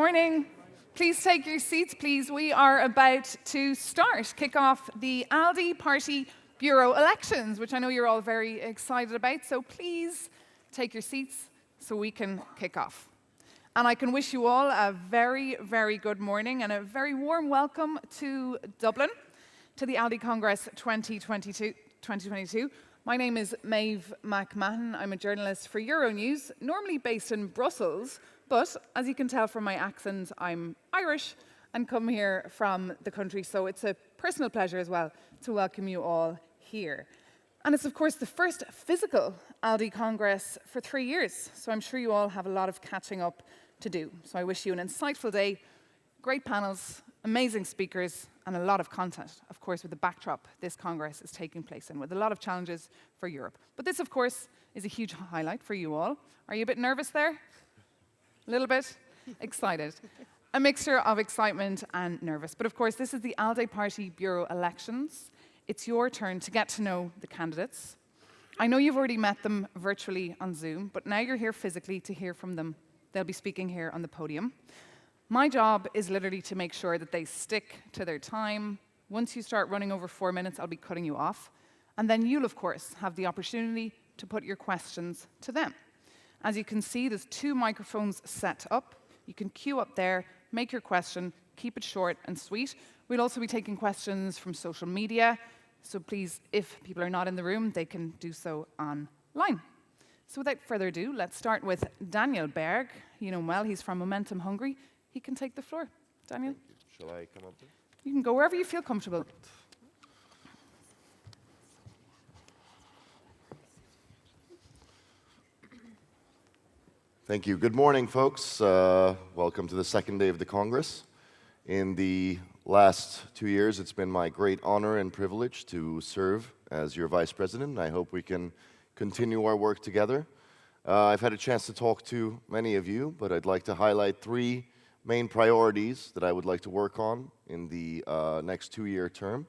Morning. Please take your seats, please. We are about to kick off the ALDE Party Bureau elections, which I know you're all very excited about. So please take your seats so we can kick off. And I can wish you all a very, very good morning and a very warm welcome to Dublin, to the ALDE Congress 2022. My name is Maeve McMahon. I'm a journalist for Euronews, normally based in Brussels, but as you can tell from my accent, I'm Irish and come here from the country. So it's a personal pleasure as well to welcome you all here. And it's, of course, the first physical ALDE Congress for 3 years. So I'm sure you all have a lot of catching up to do. So I wish you an insightful day, great panels, amazing speakers, and a lot of content, of course, with the backdrop this Congress is taking place in, with a lot of challenges for Europe. But this, of course, is a huge highlight for you all. Are you a bit nervous there? A little bit? Excited. A mixture of excitement and nervous. But of course, this is the ALDE Party Bureau elections. It's your turn to get to know the candidates. I know you've already met them virtually on Zoom, but now you're here physically to hear from them. They'll be speaking here on the podium. My job is literally to make sure that they stick to their time. Once you start running over 4 minutes, I'll be cutting you off. And then you'll, of course, have the opportunity to put your questions to them. As you can see, there's 2 microphones set up. You can queue up there, make your question, keep it short and sweet. We'll also be taking questions from social media. So please, if people are not in the room, they can do so online. So without further ado, let's start with Daniel Berg. You know him well, he's from Momentum Hungary. He can take the floor. Daniel? Shall I come up there? You can go wherever you feel comfortable. Thank you. Good morning, folks. Welcome to the second day of the Congress. In the last 2 years, it's been my great honor and privilege to serve as your vice president. I hope we can continue our work together. I've had a chance to talk to many of you, but I'd like to highlight 3 main priorities that I would like to work on in the next 2-year term.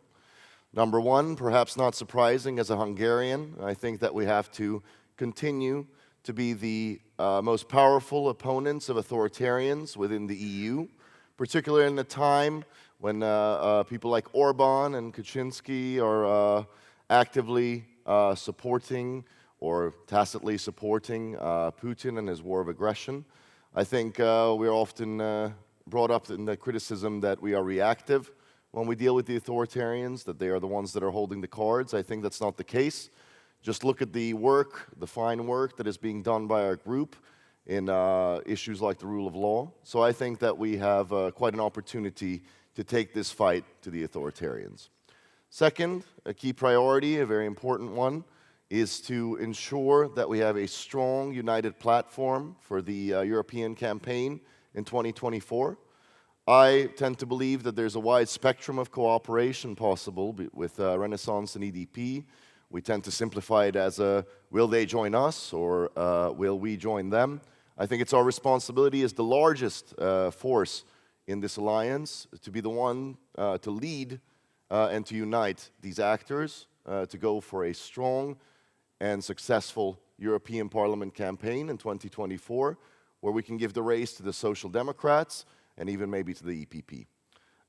Number 1, perhaps not surprising as a Hungarian, I think that we have to continue to be the most powerful opponents of authoritarians within the EU, particularly in a time when people like Orban and Kaczynski are actively supporting or tacitly supporting Putin and his war of aggression. I think we're often brought up in the criticism that we are reactive when we deal with the authoritarians, that they are the ones that are holding the cards. I think that's not the case. Just look at the work, the fine work that is being done by our group in issues like the rule of law. So I think that we have quite an opportunity to take this fight to the authoritarians. Second, a key priority, a very important one, is to ensure that we have a strong, united platform for the European campaign in 2024. I tend to believe that there's a wide spectrum of cooperation possible with Renaissance and EDP. We tend to simplify it as will they join us or will we join them? I think it's our responsibility as the largest force in this alliance to be the one to lead and to unite these actors to go for a strong and successful European Parliament campaign in 2024, where we can give the race to the Social Democrats and even maybe to the EPP.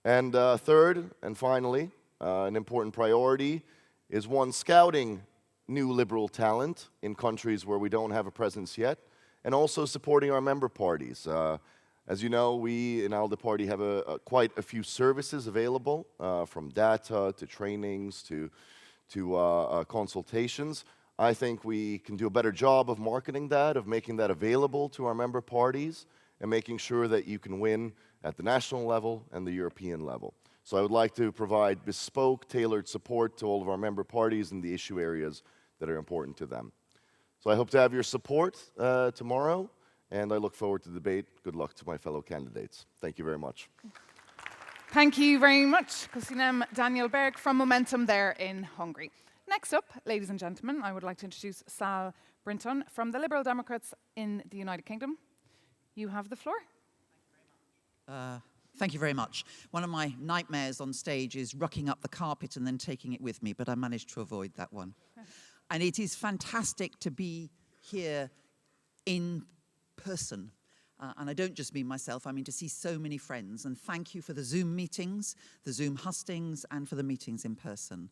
And third, and finally, an important priority is one, scouting new liberal talent in countries where we don't have a presence yet, and also supporting our member parties. As you know, we in ALDE Party have quite a few services available, from data to trainings to consultations. I think we can do a better job of marketing that, of making that available to our member parties, and making sure that you can win at the national level and the European level. So I would like to provide bespoke, tailored support to all of our member parties in the issue areas that are important to them. So I hope to have your support tomorrow, and I look forward to the debate. Good luck to my fellow candidates. Thank you very much. Thank you very much, Kusinem Daniel Berg from Momentum there in Hungary. Next up, ladies and gentlemen, I would like to introduce Sal Brinton from the Liberal Democrats in the United Kingdom. You have the floor. Thank you very much. One of my nightmares on stage is rucking up the carpet and then taking it with me, but I managed to avoid that one. And it is fantastic to be here in person. And I don't just mean myself, I mean to see so many friends. And thank you for the Zoom meetings, the Zoom hustings, and for the meetings in person.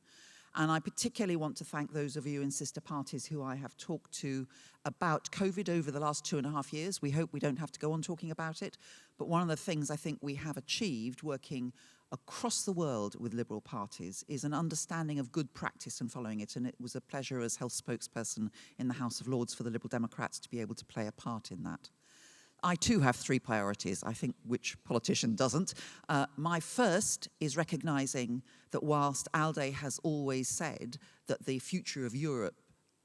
And I particularly want to thank those of you in sister parties who I have talked to about COVID over the last 2.5 years. We hope we don't have to go on talking about it. But one of the things I think we have achieved working across the world with Liberal parties is an understanding of good practice and following it. And it was a pleasure as health spokesperson in the House of Lords for the Liberal Democrats to be able to play a part in that. I too have 3 priorities, I think which politician doesn't. My first is recognising that whilst ALDE has always said that the future of Europe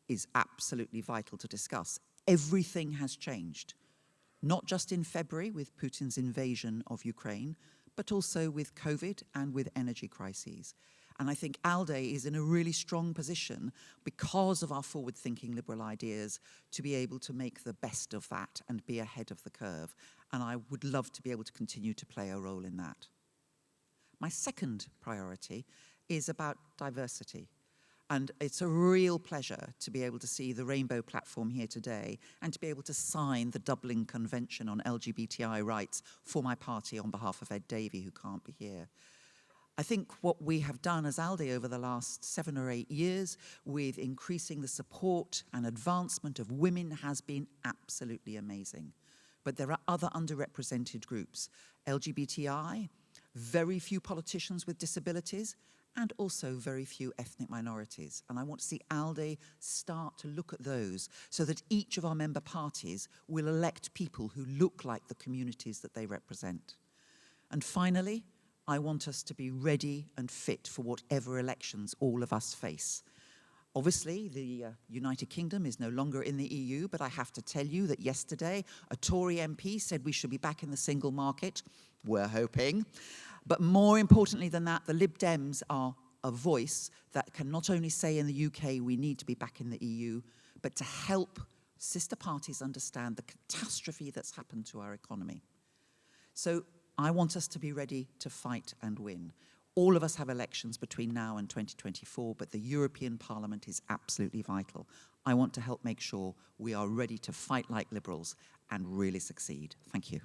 is absolutely vital to discuss, everything has changed. Not just in February with Putin's invasion of Ukraine, but also with COVID and with energy crises. And I think ALDE is in a really strong position because of our forward-thinking liberal ideas to be able to make the best of that and be ahead of the curve. And I would love to be able to continue to play a role in that. My second priority is about diversity. And it's a real pleasure to be able to see the Rainbow platform here today and to be able to sign the Dublin Convention on LGBTI rights for my party on behalf of Ed Davey, who can't be here. I think what we have done as ALDE over the last 7 or 8 years with increasing the support and advancement of women has been absolutely amazing. But there are other underrepresented groups, LGBTI, very few politicians with disabilities, and also very few ethnic minorities. And I want to see ALDE start to look at those so that each of our member parties will elect people who look like the communities that they represent. And finally, I want us to be ready and fit for whatever elections all of us face. Obviously, the United Kingdom is no longer in the EU, but I have to tell you that yesterday a Tory MP said we should be back in the single market. We're hoping. But more importantly than that, the Lib Dems are a voice that can not only say in the UK we need to be back in the EU, but to help sister parties understand the catastrophe that's happened to our economy. So I want us to be ready to fight and win. All of us have elections between now and 2024, but the European Parliament is absolutely vital. I want to help make sure we are ready to fight like liberals and really succeed. Thank you.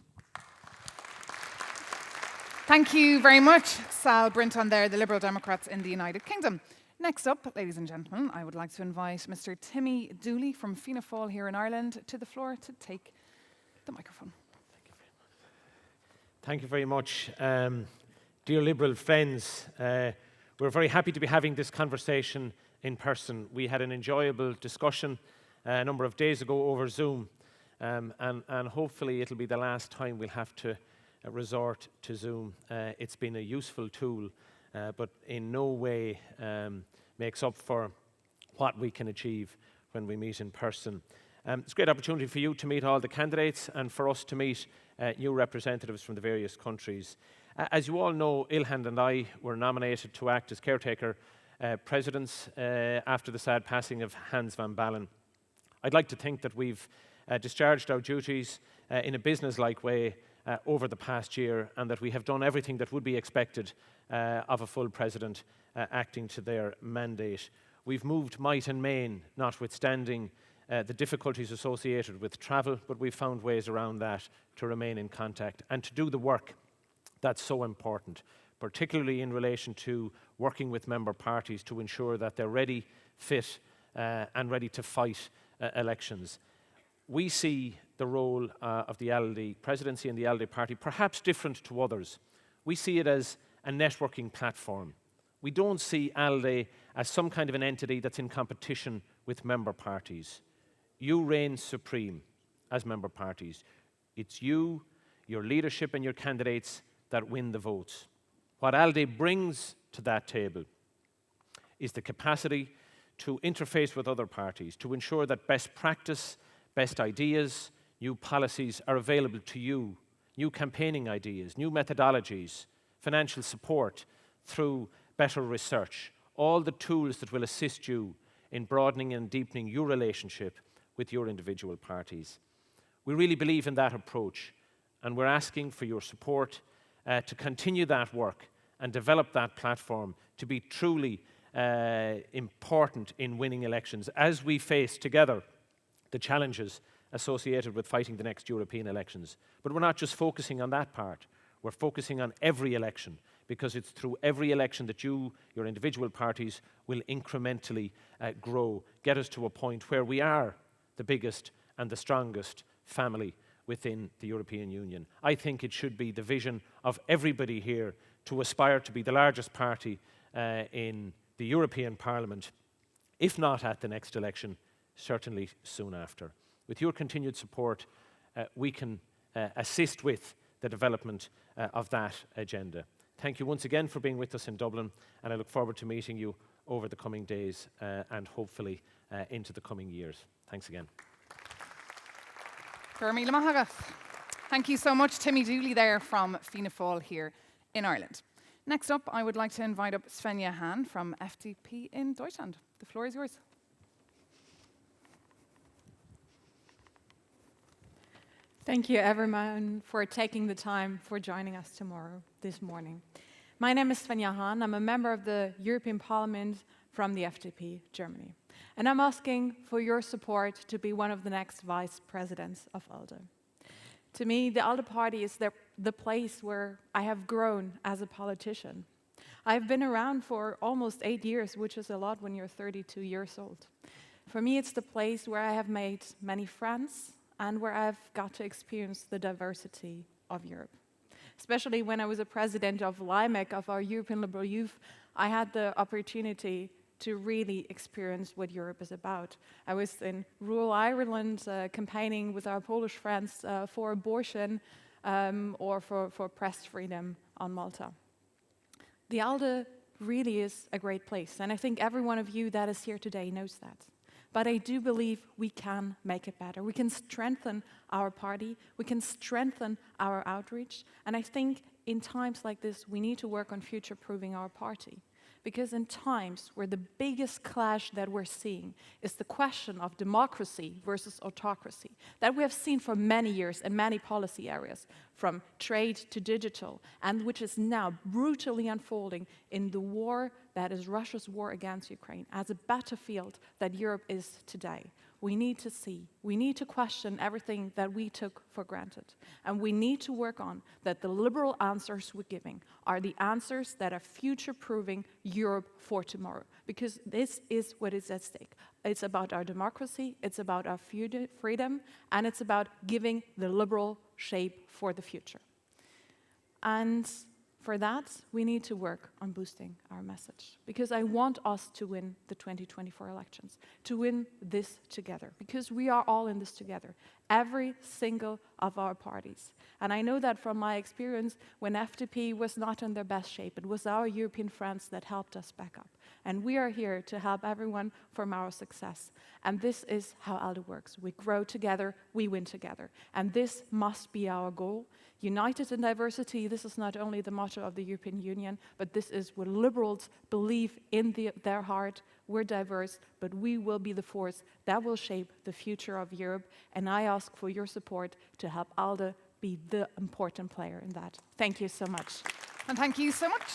Thank you very much, Sal Brinton there, the Liberal Democrats in the United Kingdom. Next up, ladies and gentlemen, I would like to invite Mr. Timmy Dooley from Fianna Fáil here in Ireland to the floor to take the microphone. Thank you very much. Dear Liberal friends, we're very happy to be having this conversation in person. We had an enjoyable discussion a number of days ago over Zoom, and hopefully it'll be the last time we'll have to resort to Zoom. It's been a useful tool, but in no way makes up for what we can achieve when we meet in person. It's a great opportunity for you to meet all the candidates and for us to meet new representatives from the various countries. As you all know, Ilhan and I were nominated to act as caretaker presidents after the sad passing of Hans van Balen. I'd like to think that we've discharged our duties in a business-like way over the past year, and that we have done everything that would be expected of a full president acting to their mandate. We've moved might and main, notwithstanding the difficulties associated with travel, but we've found ways around that to remain in contact and to do the work that's so important, particularly in relation to working with member parties to ensure that they're ready, fit, and ready to fight elections. We see the role of the ALDE presidency and the ALDE party perhaps different to others. We see it as a networking platform. We don't see ALDE as some kind of an entity that's in competition with member parties. You reign supreme as member parties. It's you, your leadership and your candidates that win the votes. What ALDE brings to that table is the capacity to interface with other parties, to ensure that best practice, best ideas, new policies are available to you, new campaigning ideas, new methodologies, financial support through better research, all the tools that will assist you in broadening and deepening your relationship with your individual parties. We really believe in that approach, and we're asking for your support to continue that work and develop that platform to be truly important in winning elections as we face together the challenges associated with fighting the next European elections. But we're not just focusing on that part. We're focusing on every election, because it's through every election that your individual parties, will incrementally grow, get us to a point where we are the biggest and the strongest family within the European Union. I think it should be the vision of everybody here to aspire to be the largest party in the European Parliament, if not at the next election, certainly soon after. With your continued support, we can assist with the development of that agenda. Thank you once again for being with us in Dublin, and I look forward to meeting you over the coming days and hopefully into the coming years. Thanks again. Thank you so much, Timmy Dooley there from Fianna Fáil here in Ireland. Next up, I would like to invite up Svenja Hahn from FDP in Deutschland. The floor is yours. Thank you, everyone, for taking the time for joining us this morning. My name is Svenja Hahn. I'm a member of the European Parliament from the FDP, Germany. And I'm asking for your support to be one of the next vice presidents of ALDE. To me, the ALDE party is the place where I have grown as a politician. I've been around for almost 8 years, which is a lot when you're 32 years old. For me, it's the place where I have made many friends and where I've got to experience the diversity of Europe. Especially when I was a president of LIMEC, of our European Liberal Youth, I had the opportunity to really experience what Europe is about. I was in rural Ireland campaigning with our Polish friends for abortion or for press freedom on Malta. The ALDE really is a great place, and I think every one of you that is here today knows that. But I do believe we can make it better. We can strengthen our party, we can strengthen our outreach, and I think in times like this, we need to work on future-proofing our party. Because in times where the biggest clash that we're seeing is the question of democracy versus autocracy, that we have seen for many years in many policy areas, from trade to digital, and which is now brutally unfolding in the war that is Russia's war against Ukraine, as a battlefield that Europe is today. We need to question everything that we took for granted. And we need to work on that the liberal answers we're giving are the answers that are future-proofing Europe for tomorrow. Because this is what is at stake. It's about our democracy, it's about our freedom, and it's about giving the liberal shape for the future. And for that, we need to work on boosting our message, because I want us to win the 2024 elections, to win this together, because we are all in this together, every single of our parties. And I know that from my experience, when FDP was not in their best shape, it was our European friends that helped us back up. And we are here to help everyone from our success. And this is how ALDE works. We grow together, we win together. And this must be our goal. United in diversity, this is not only the motto of the European Union, but this is what liberals believe in their heart. We're diverse, but we will be the force that will shape the future of Europe. And I ask for your support to help ALDE be the important player in that. Thank you so much. And thank you so much.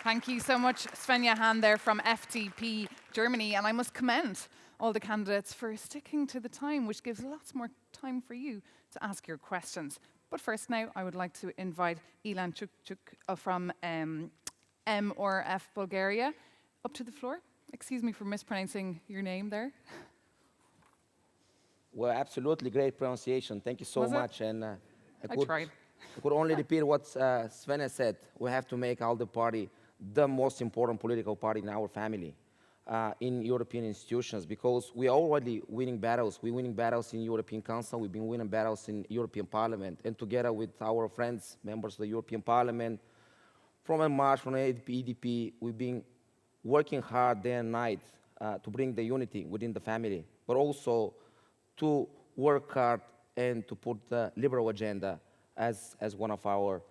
Thank you so much, Svenja Hahn there from FDP Germany. And I must commend all the candidates for sticking to the time, which gives lots more time for you to ask your questions. But first now, I would like to invite Ilan Chukchuk from MRF Bulgaria up to the floor. Excuse me for mispronouncing your name there. Well, absolutely great pronunciation. Thank you so much. And I tried. I could only repeat what Svenja said. We have to make ALDE party the most important political party in our family, in European institutions, because we are already winning battles. We're winning battles in European Council. We've been winning battles in European Parliament. And together with our friends, members of the European Parliament, from March, from EDP, we've been working hard day and night to bring the unity within the family, but also to work hard and to put the liberal agenda as one of our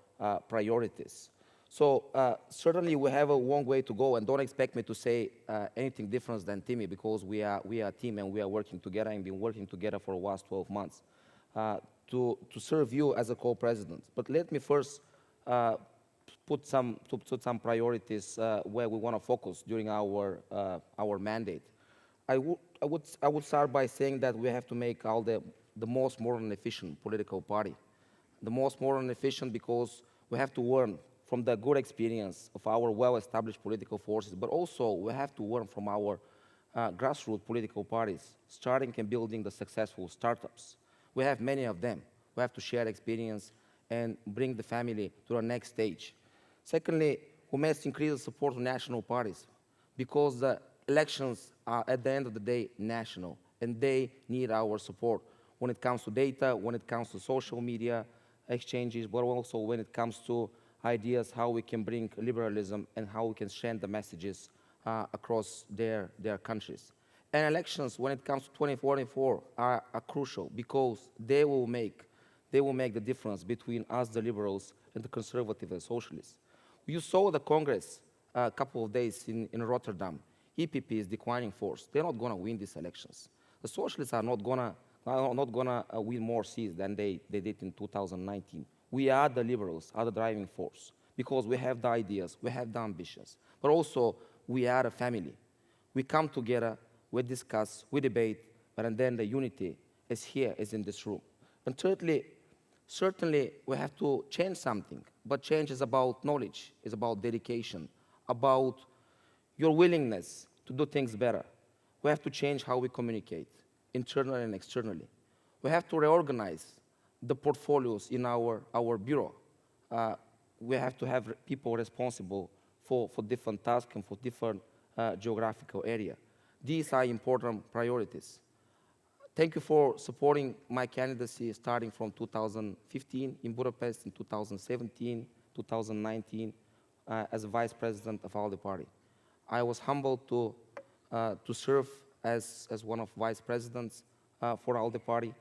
priorities. So certainly we have a long way to go, and don't expect me to say anything different than Timmy, because we are a team and we are working together and been working together for the last 12 months to serve you as a co-president. But let me first put some priorities where we want to focus during our mandate. I would start by saying that we have to make ALDE the most modern and efficient political party. The most modern and efficient because we have to learn from the good experience of our well-established political forces, but also we have to learn from our grassroots political parties, starting and building the successful startups. We have many of them. We have to share experience and bring the family to the next stage. Secondly, we must increase the support of national parties because the elections are, at the end of the day, national, and they need our support when it comes to data, when it comes to social media exchanges, but also when it comes to ideas how we can bring liberalism and how we can send the messages across their countries. And elections, when it comes to 2044, are crucial because they will make the difference between us, the liberals, and the conservative and socialists. You saw the Congress a couple of days in Rotterdam. EPP is declining force. They're not going to win these elections. The socialists are not going to win more seats than they did in 2019. We are the liberals, are the driving force, because we have the ideas, we have the ambitions, but also we are a family. We come together, we discuss, we debate, but then the unity is here, is in this room. And thirdly, certainly we have to change something, but change is about knowledge, is about dedication, about your willingness to do things better. We have to change how we communicate, internally and externally. We have to reorganize the portfolios in our bureau. We have to have people responsible for different tasks and for different geographical area. These are important priorities. Thank you for supporting my candidacy starting from 2015 in Budapest, in 2017, 2019, as a vice president of ALDE party. I was humbled to serve as one of vice presidents for ALDE party.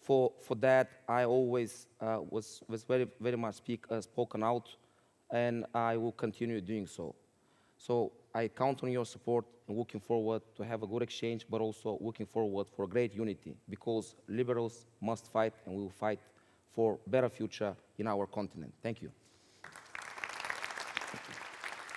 For that, I always was very much spoken out, and I will continue doing so. So I count on your support and looking forward to have a good exchange, but also looking forward for great unity, because liberals must fight and we will fight for a better future in our continent. Thank you.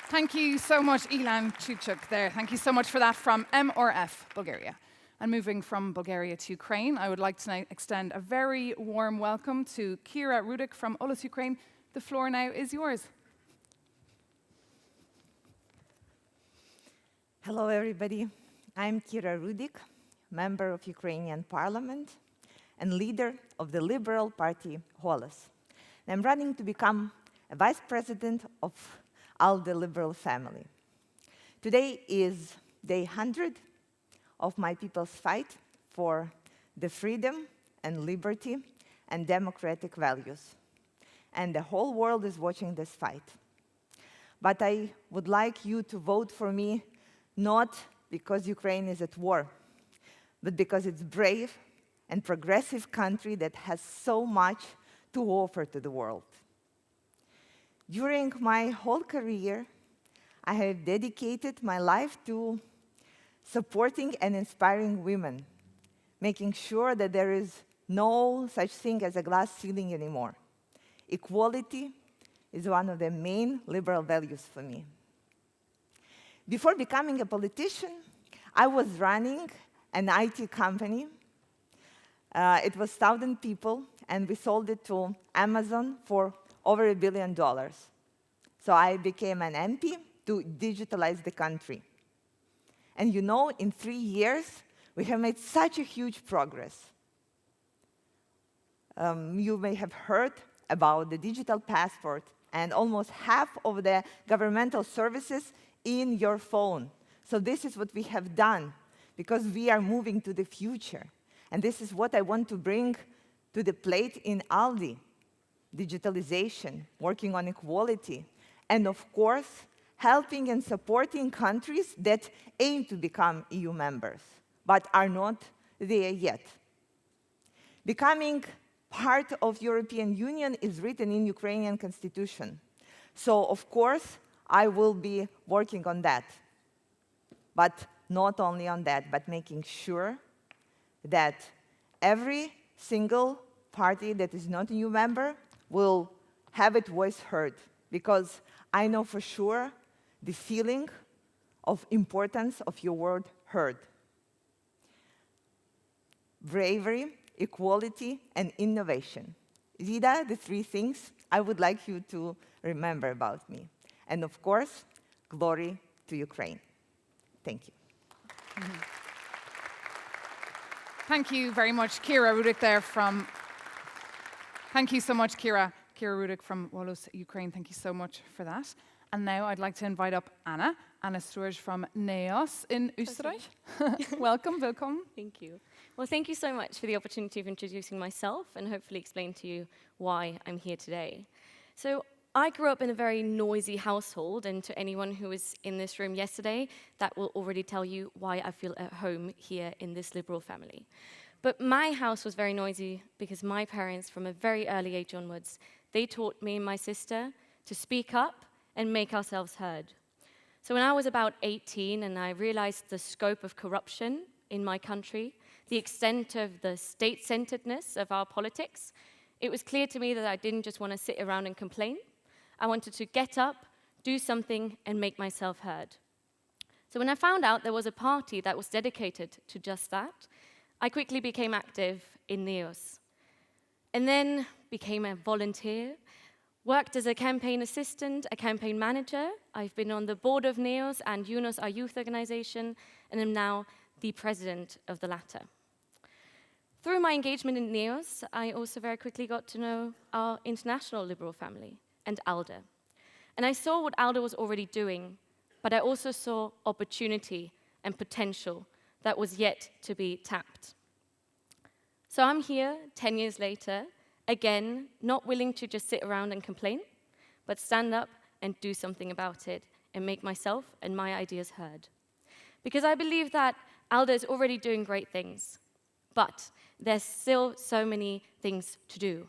Thank you so much, Ilan Chuchuk there. Thank you so much for that from MRF, Bulgaria. And moving from Bulgaria to Ukraine, I would like to now extend a very warm welcome to Kira Rudik from Olus Ukraine. The floor now is yours. Hello, everybody. I'm Kira Rudik, member of Ukrainian Parliament and leader of the Liberal Party, Holus. I'm running to become a vice president of ALDE Liberal family. Today is day 100 of my people's fight for the freedom and liberty and democratic values. And the whole world is watching this fight. But I would like you to vote for me not because Ukraine is at war, but because it's a brave and progressive country that has so much to offer to the world. During my whole career, I have dedicated my life to supporting and inspiring women, making sure that there is no such thing as a glass ceiling anymore. Equality is one of the main liberal values for me. Before becoming a politician, I was running an IT company. It was 1,000 people, and we sold it to Amazon for over $1 billion. So I became an MP to digitalize the country. And you know, in 3 years, we have made such a huge progress. You may have heard about the digital passport and almost half of the governmental services in your phone. So this is what we have done, because we are moving to the future. And this is what I want to bring to the plate in ALDE: digitalization, working on equality, and of course, helping and supporting countries that aim to become EU members, but are not there yet. Becoming part of European Union is written in Ukrainian constitution. So, of course, I will be working on that. But not only on that, but making sure that every single party that is not a EU member will have its voice heard, because I know for sure the feeling of importance of your word heard. bravery, equality, and innovation. These are the three things I would like you to remember about me. And of course, glory to Ukraine. Thank you. Thank you very much, Kira Rudik there from... Thank you so much, Kira. Kira Rudik from Wolos, Ukraine. Thank you so much for that. And now I'd like to invite up Anna Sturge from NEOS in Österreich. Welcome, willkommen. Thank you. Well, thank you so much for the opportunity of introducing myself and hopefully explain to you why I'm here today. So I grew up in a very noisy household, and to anyone who was in this room yesterday, that will already tell you why I feel at home here in this liberal family. But my house was very noisy because my parents, from a very early age onwards, they taught me and my sister to speak up and make ourselves heard. So when I was about 18 and I realized the scope of corruption in my country, the extent of the state-centeredness of our politics, it was clear to me that I didn't just want to sit around and complain. I wanted to get up, do something, and make myself heard. So when I found out there was a party that was dedicated to just that, I quickly became active in NEOS, and then became a volunteer, worked as a campaign assistant, a campaign manager. I've been on the board of NEOS and UNOS, our youth organization, and am now the president of the latter. Through my engagement in NEOS, I also very quickly got to know our international liberal family and ALDE. And I saw what ALDE was already doing, but I also saw opportunity and potential that was yet to be tapped. So I'm here 10 years later, again, not willing to just sit around and complain, but stand up and do something about it and make myself and my ideas heard. Because I believe that ALDE is already doing great things, but there's still so many things to do.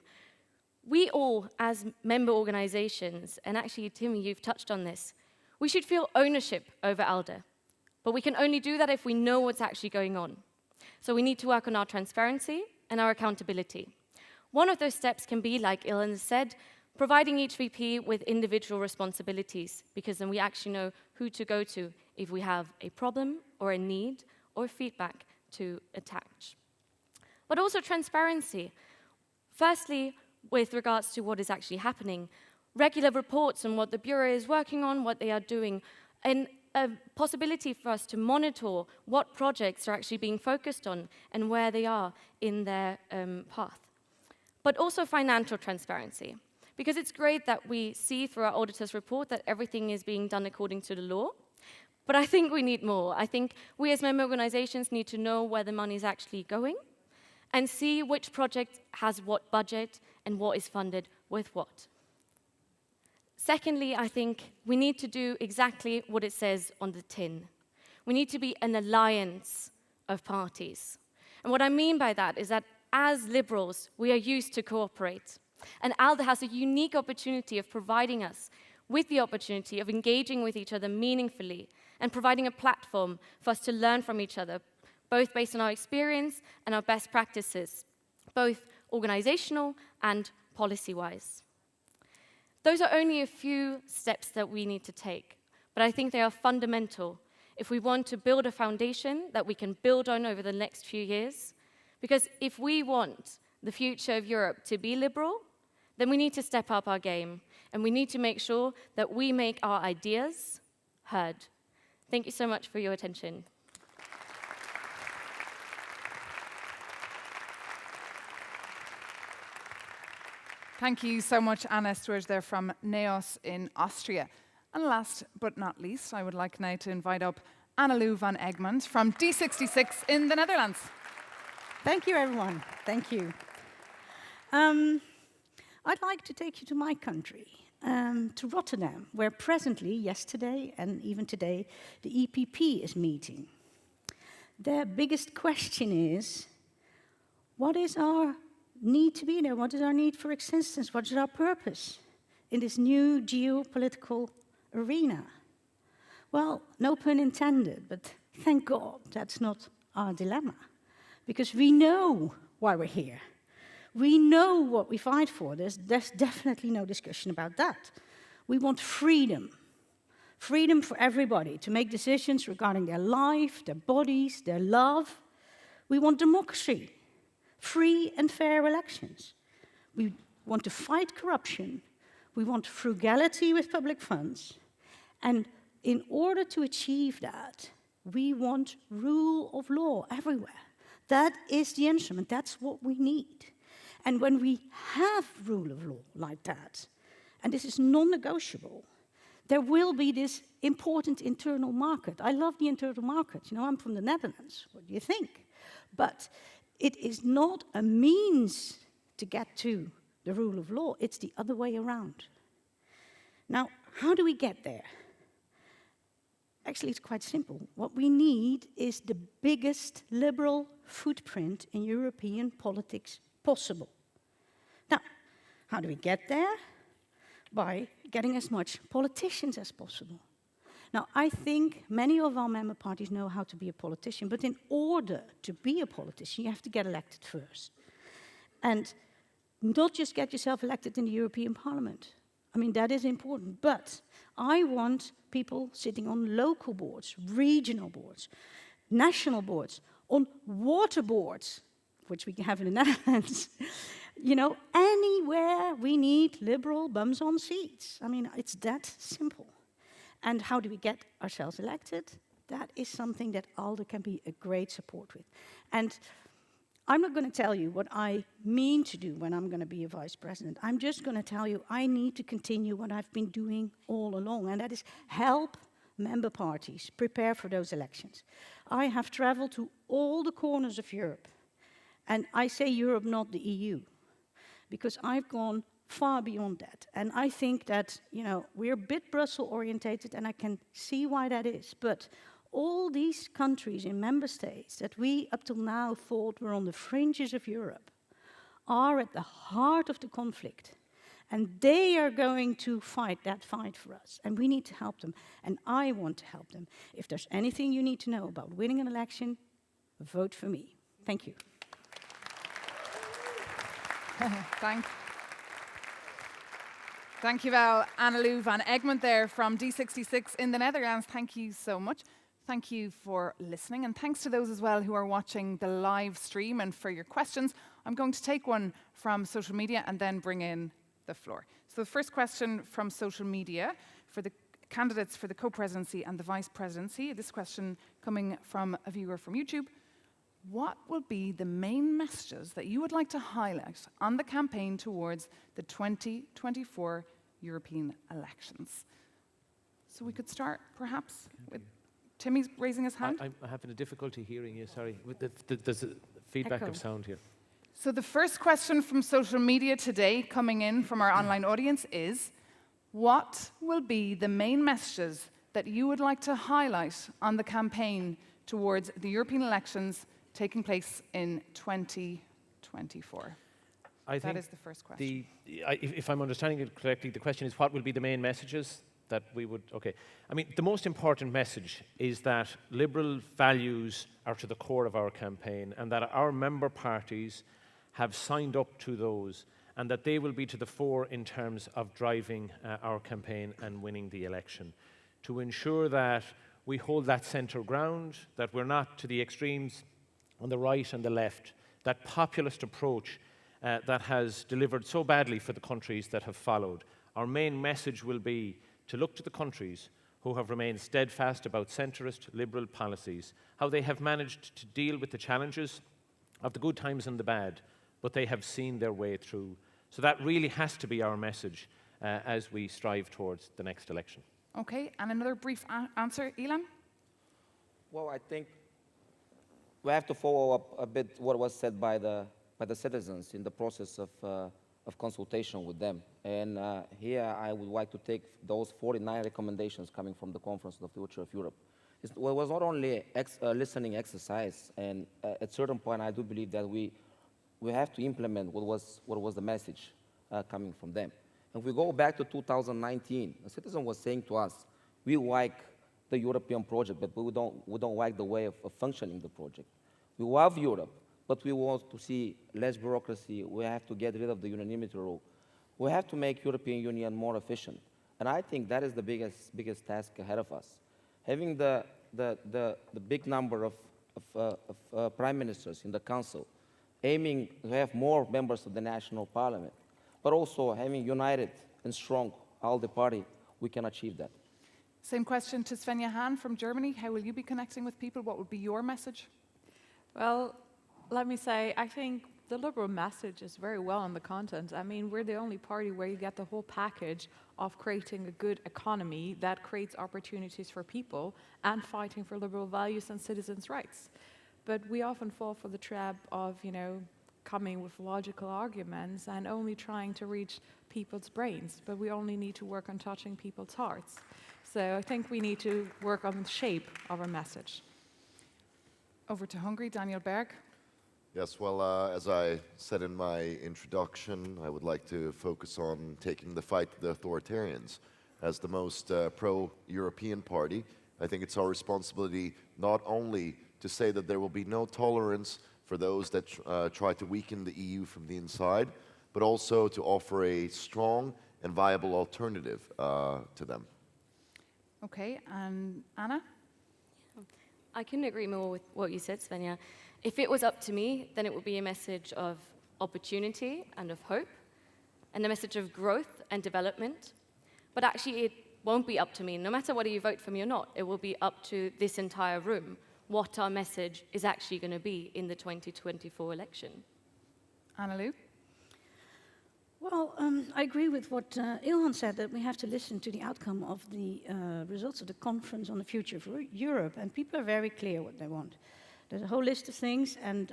We all, as member organizations, and actually, Timmy, you've touched on this, we should feel ownership over ALDE, but we can only do that if we know what's actually going on. So we need to work on our transparency and our accountability. One of those steps can be, like Ilan said, providing each VP with individual responsibilities, because then we actually know who to go to if we have a problem or a need or feedback to attach. But also transparency. Firstly, with regards to what is actually happening, regular reports on what the Bureau is working on, what they are doing, and a possibility for us to monitor what projects are actually being focused on and where they are in their path. But also financial transparency, because it's great that we see through our auditor's report that everything is being done according to the law, but I think we need more. I think we as member organizations need to know where the money is actually going and see which project has what budget and what is funded with what. Secondly, I think we need to do exactly what it says on the tin. We need to be an alliance of parties. And what I mean by that is that as liberals, we are used to cooperate. And ALDE has a unique opportunity of providing us with the opportunity of engaging with each other meaningfully and providing a platform for us to learn from each other, both based on our experience and our best practices, both organizational and policy-wise. Those are only a few steps that we need to take, but I think they are fundamental if we want to build a foundation that we can build on over the next few years. Because if we want the future of Europe to be liberal, then we need to step up our game, and we need to make sure that we make our ideas heard. Thank you so much for your attention. Thank you so much, Anna Sturge there from NEOS in Austria. And last but not least, I would like now to invite up Annalou van Egmond from D66 in the Netherlands. Thank you, everyone. Thank you. I'd like to take you to my country, to Rotterdam, where presently, yesterday and even today, the EPP is meeting. Their biggest question is, what is our need to be there? What is our need for existence? What is our purpose in this new geopolitical arena? Well, no pun intended, but thank God that's not our dilemma, because we know why we're here. We know what we fight for. There's definitely no discussion about that. We want freedom. Freedom for everybody to make decisions regarding their life, their bodies, their love. We want democracy. free and fair elections. We want to fight corruption. We want frugality with public funds. And in order to achieve that, we want rule of law everywhere. That is the instrument. That's what we need. And when we have rule of law like that, and this is non-negotiable, there will be this important internal market. I love the internal market. You know, I'm from the Netherlands. What do you think? But it is not a means to get to the rule of law. It's the other way around. Now, how do we get there? Actually, it's quite simple. What we need is the biggest liberal footprint in European politics possible. Now, how do we get there? By getting as much politicians as possible. Now, I think many of our member parties know how to be a politician, but in order to be a politician, you have to get elected first. And not just get yourself elected in the European Parliament. I mean, that is important, but I want people sitting on local boards, regional boards, national boards, on water boards, which we have in the Netherlands. You know, anywhere we need liberal bums on seats. I mean, it's that simple. And how do we get ourselves elected? That is something that ALDE can be a great support with. And I'm not going to tell you what I mean to do when I'm going to be a vice president. I'm just going to tell you I need to continue what I've been doing all along, and that is help member parties prepare for those elections. I have traveled to all the corners of Europe, and I say Europe, not the EU, because I've gone far beyond that. And I think that, you know, we're a bit Brussels-orientated, and I can see why that is. But all these countries in member states that we up till now thought were on the fringes of Europe are at the heart of the conflict. And they are going to fight that fight for us. And we need to help them. And I want to help them. If there's anything you need to know about winning an election, vote for me. Thank you. Thank you wel, Annelou van Egmond there from D66 in the Netherlands. Thank you so much. Thank you for listening, and thanks to those as well who are watching the live stream and for your questions. I'm going to take one from social media and then bring in the floor. So the first question from social media for the candidates for the co-presidency and the vice presidency. This question coming from a viewer from YouTube. What will be the main messages that you would like to highlight on the campaign towards the 2024 European elections? So we could start perhaps with Timmy's raising his hand. I'm having a difficulty hearing you, sorry. There's a feedback Echo. of sound here. So the first question from social media today coming in from our online audience is, what will be the main messages that you would like to highlight on the campaign towards the European elections taking place in 2024? That is the first question. If I'm understanding it correctly, the question is what will be the main messages that we would, okay. I mean, the most important message is that liberal values are to the core of our campaign and that our member parties have signed up to those and that they will be to the fore in terms of driving our campaign and winning the election. To ensure that we hold that centre ground, that we're not to the extremes on the right and the left, that populist approach that has delivered so badly for the countries that have followed. Our main message will be to look to the countries who have remained steadfast about centrist liberal policies, how they have managed to deal with the challenges of the good times and the bad, but they have seen their way through. So that really has to be our message as we strive towards the next election. Okay, and another brief answer, Ilan? Well, I think we have to follow up a bit what was said by the citizens in the process of consultation with them. And here I would like to take those 49 recommendations coming from the Conference on the Future of Europe. It was not only a listening exercise, and at a certain point I do believe that we have to implement what was the message coming from them. And if we go back to 2019, a citizen was saying to us, we like the European project, but we don't like the way of functioning the project. We love Europe, but we want to see less bureaucracy. We have to get rid of the unanimity rule. We have to make European Union more efficient. And I think that is the biggest task ahead of us. Having the big number of prime ministers in the council aiming to have more members of the national parliament, but also having united and strong ALDE party, we can achieve that. Same question to Svenja Hahn from Germany. How will you be connecting with people? What would be your message? Well, let me say, I think the Liberal message is very well on the content. I mean, we're the only party where you get the whole package of creating a good economy that creates opportunities for people and fighting for liberal values and citizens' rights. But we often fall for the trap of, coming with logical arguments and only trying to reach people's brains. But we only need to work on touching people's hearts. So I think we need to work on the shape of our message. Over to Hungary, Daniel Berg. Yes, well, as I said in my introduction, I would like to focus on taking the fight to the authoritarians. As the most pro-European party, I think it's our responsibility not only to say that there will be no tolerance for those that try to weaken the EU from the inside, but also to offer a strong and viable alternative to them. Okay, and Anna? I couldn't agree more with what you said, Svenja. If it was up to me, then it would be a message of opportunity and of hope, and a message of growth and development. But actually, it won't be up to me. No matter whether you vote for me or not, it will be up to this entire room what our message is actually going to be in the 2024 election. Anna-Lou? Well, I agree with what Ilhan said, that we have to listen to the outcome of the results of the conference on the future of Europe, and people are very clear what they want. There's a whole list of things, and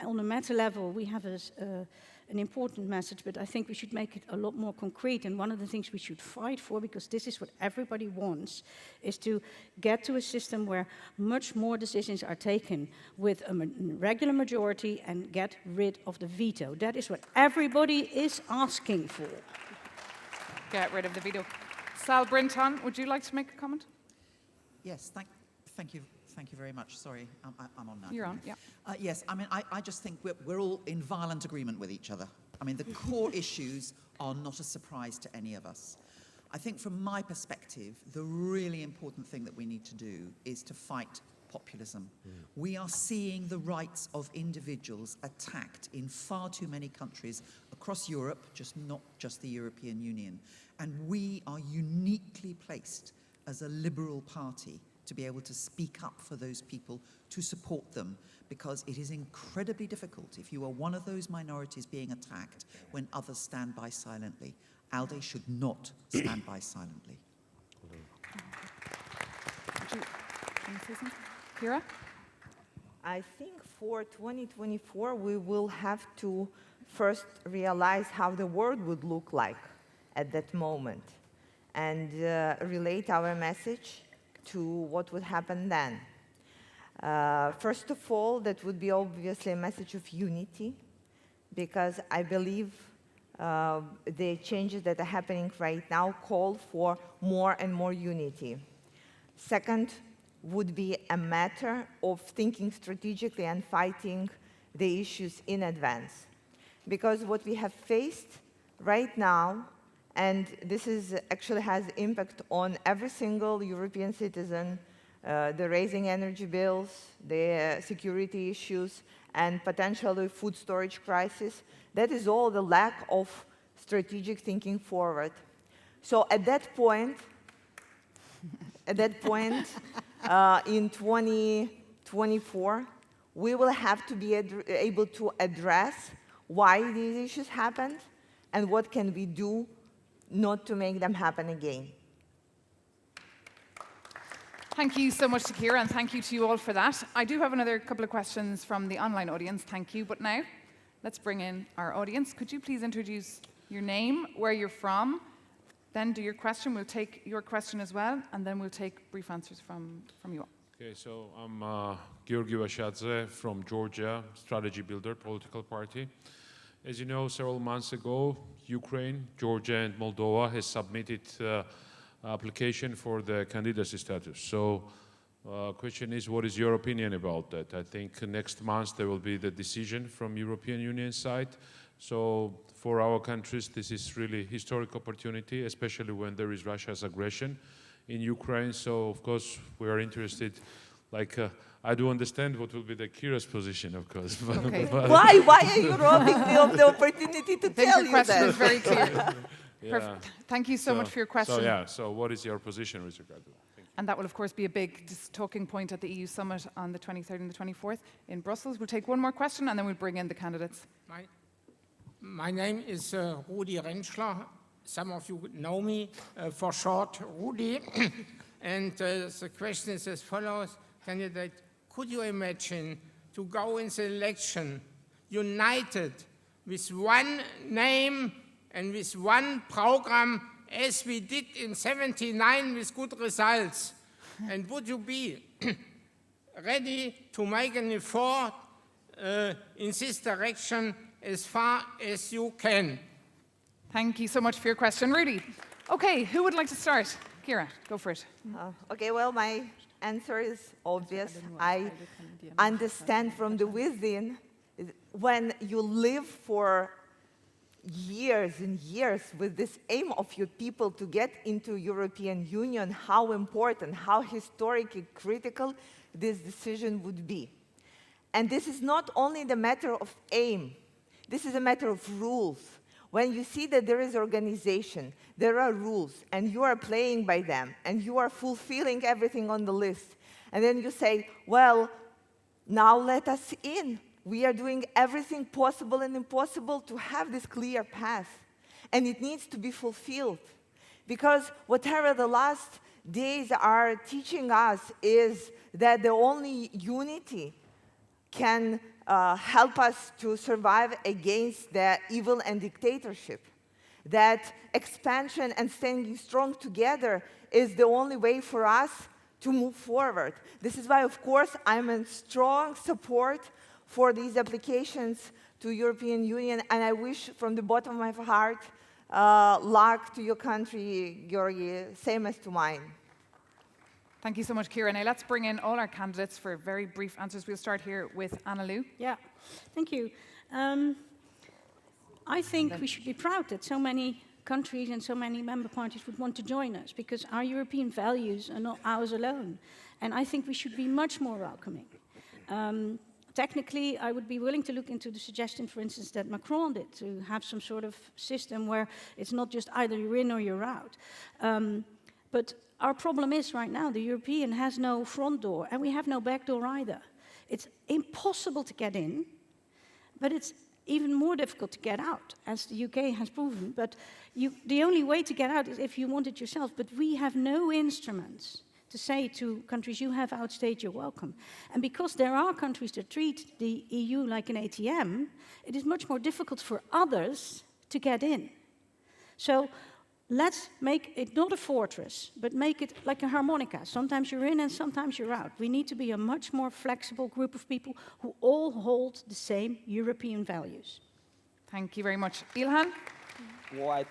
on a meta level, we have an important message, but I think we should make it a lot more concrete. And one of the things we should fight for, because this is what everybody wants, is to get to a system where much more decisions are taken with a regular majority and get rid of the veto. That is what everybody is asking for. Get rid of the veto. Sal Brinton, would you like to make a comment? Yes, thank you. Thank you very much. Sorry, I'm on now. You're on, yeah. Yes, I mean, I just think we're all in violent agreement with each other. I mean, the core issues are not a surprise to any of us. I think from my perspective, the really important thing that we need to do is to fight populism. We are seeing the rights of individuals attacked in far too many countries across Europe, not just the European Union. And we are uniquely placed as a liberal party to be able to speak up for those people, to support them, because it is incredibly difficult if you are one of those minorities being attacked when others stand by silently. ALDE should not stand by silently. Would you say something? Kira? I think for 2024, we will have to first realize how the world would look like at that moment and relate our message to what would happen then. First of all, that would be obviously a message of unity, because I believe the changes that are happening right now call for more and more unity. Second would be a matter of thinking strategically and fighting the issues in advance. Because what we have faced right now, and this actually has impact on every single European citizen, the raising energy bills, the security issues, and potentially food storage crisis. That is all the lack of strategic thinking forward. So at that point, in 2024, we will have to be able to address why these issues happened and what can we do not to make them happen again. Thank you so much to Kira, and thank you to you all for that. I do have another couple of questions from the online audience, thank you. But now, let's bring in our audience. Could you please introduce your name, where you're from, then do your question. We'll take your question as well, and then we'll take brief answers from you all. Okay, so I'm Georgi Vashadze from Georgia, Strategy Builder political party. As you know, several months ago, Ukraine, Georgia, and Moldova has submitted application for the candidacy status. So question is, what is your opinion about that? I think next month there will be the decision from European Union side. So for our countries, this is really historic opportunity, especially when there is Russia's aggression in Ukraine. So of course, we are interested Like, I do understand what will be the Kira's position, of course. But, Okay. Why are you robbing me of the opportunity to I think tell your you question that? is very clear. yeah. Perfect. Thank you so much for your question. So yeah, so what is your position with regard to that? Thank you. And that will, of course, be a big talking point at the EU summit on the 23rd and the 24th in Brussels. We'll take one more question and then we'll bring in the candidates. My name is Rudi Rentschler. Some of you know me for short, Rudi. And the question is as follows. Candidate, could you imagine to go in the election united with one name and with one program as we did in '79 with good results? And would you be ready to make an effort in this direction as far as you can? Thank you so much for your question, Rudy. Okay, who would like to start? Kira, go for it. Okay, well, my answer is obvious. I understand from the within, when you live for years and years with this aim of your people to get into European Union, how important, how historically critical this decision would be. And this is not only the matter of aim, this is a matter of rules. When you see that there is organization, there are rules, and you are playing by them, and you are fulfilling everything on the list, and then you say, well, now let us in. We are doing everything possible and impossible to have this clear path, and it needs to be fulfilled. Because whatever the last days are teaching us is that the only unity can help us to survive against the evil and dictatorship. That expansion and staying strong together is the only way for us to move forward. This is why, of course, I'm in strong support for these applications to European Union, and I wish from the bottom of my heart luck to your country, Georgi, same as to mine. Thank you so much, Kira. Now let's bring in all our candidates for very brief answers. We'll start here with Annalou. Yeah, thank you. I think we should be proud that so many countries and so many member parties would want to join us, because our European values are not ours alone. And I think we should be much more welcoming. Technically, I would be willing to look into the suggestion, for instance, that Macron did, to have some sort of system where it's not just either you're in or you're out. But our problem is right now, the European has no front door, and we have no back door either. It's impossible to get in, but it's even more difficult to get out, as the UK has proven. But the only way to get out is if you want it yourself, but we have no instruments to say to countries, you have outstayed your welcome. And because there are countries that treat the EU like an ATM, it is much more difficult for others to get in. So let's make it not a fortress, but make it like a harmonica. Sometimes you're in and sometimes you're out. We need to be a much more flexible group of people who all hold the same European values. Thank you very much. Ilhan? Well, I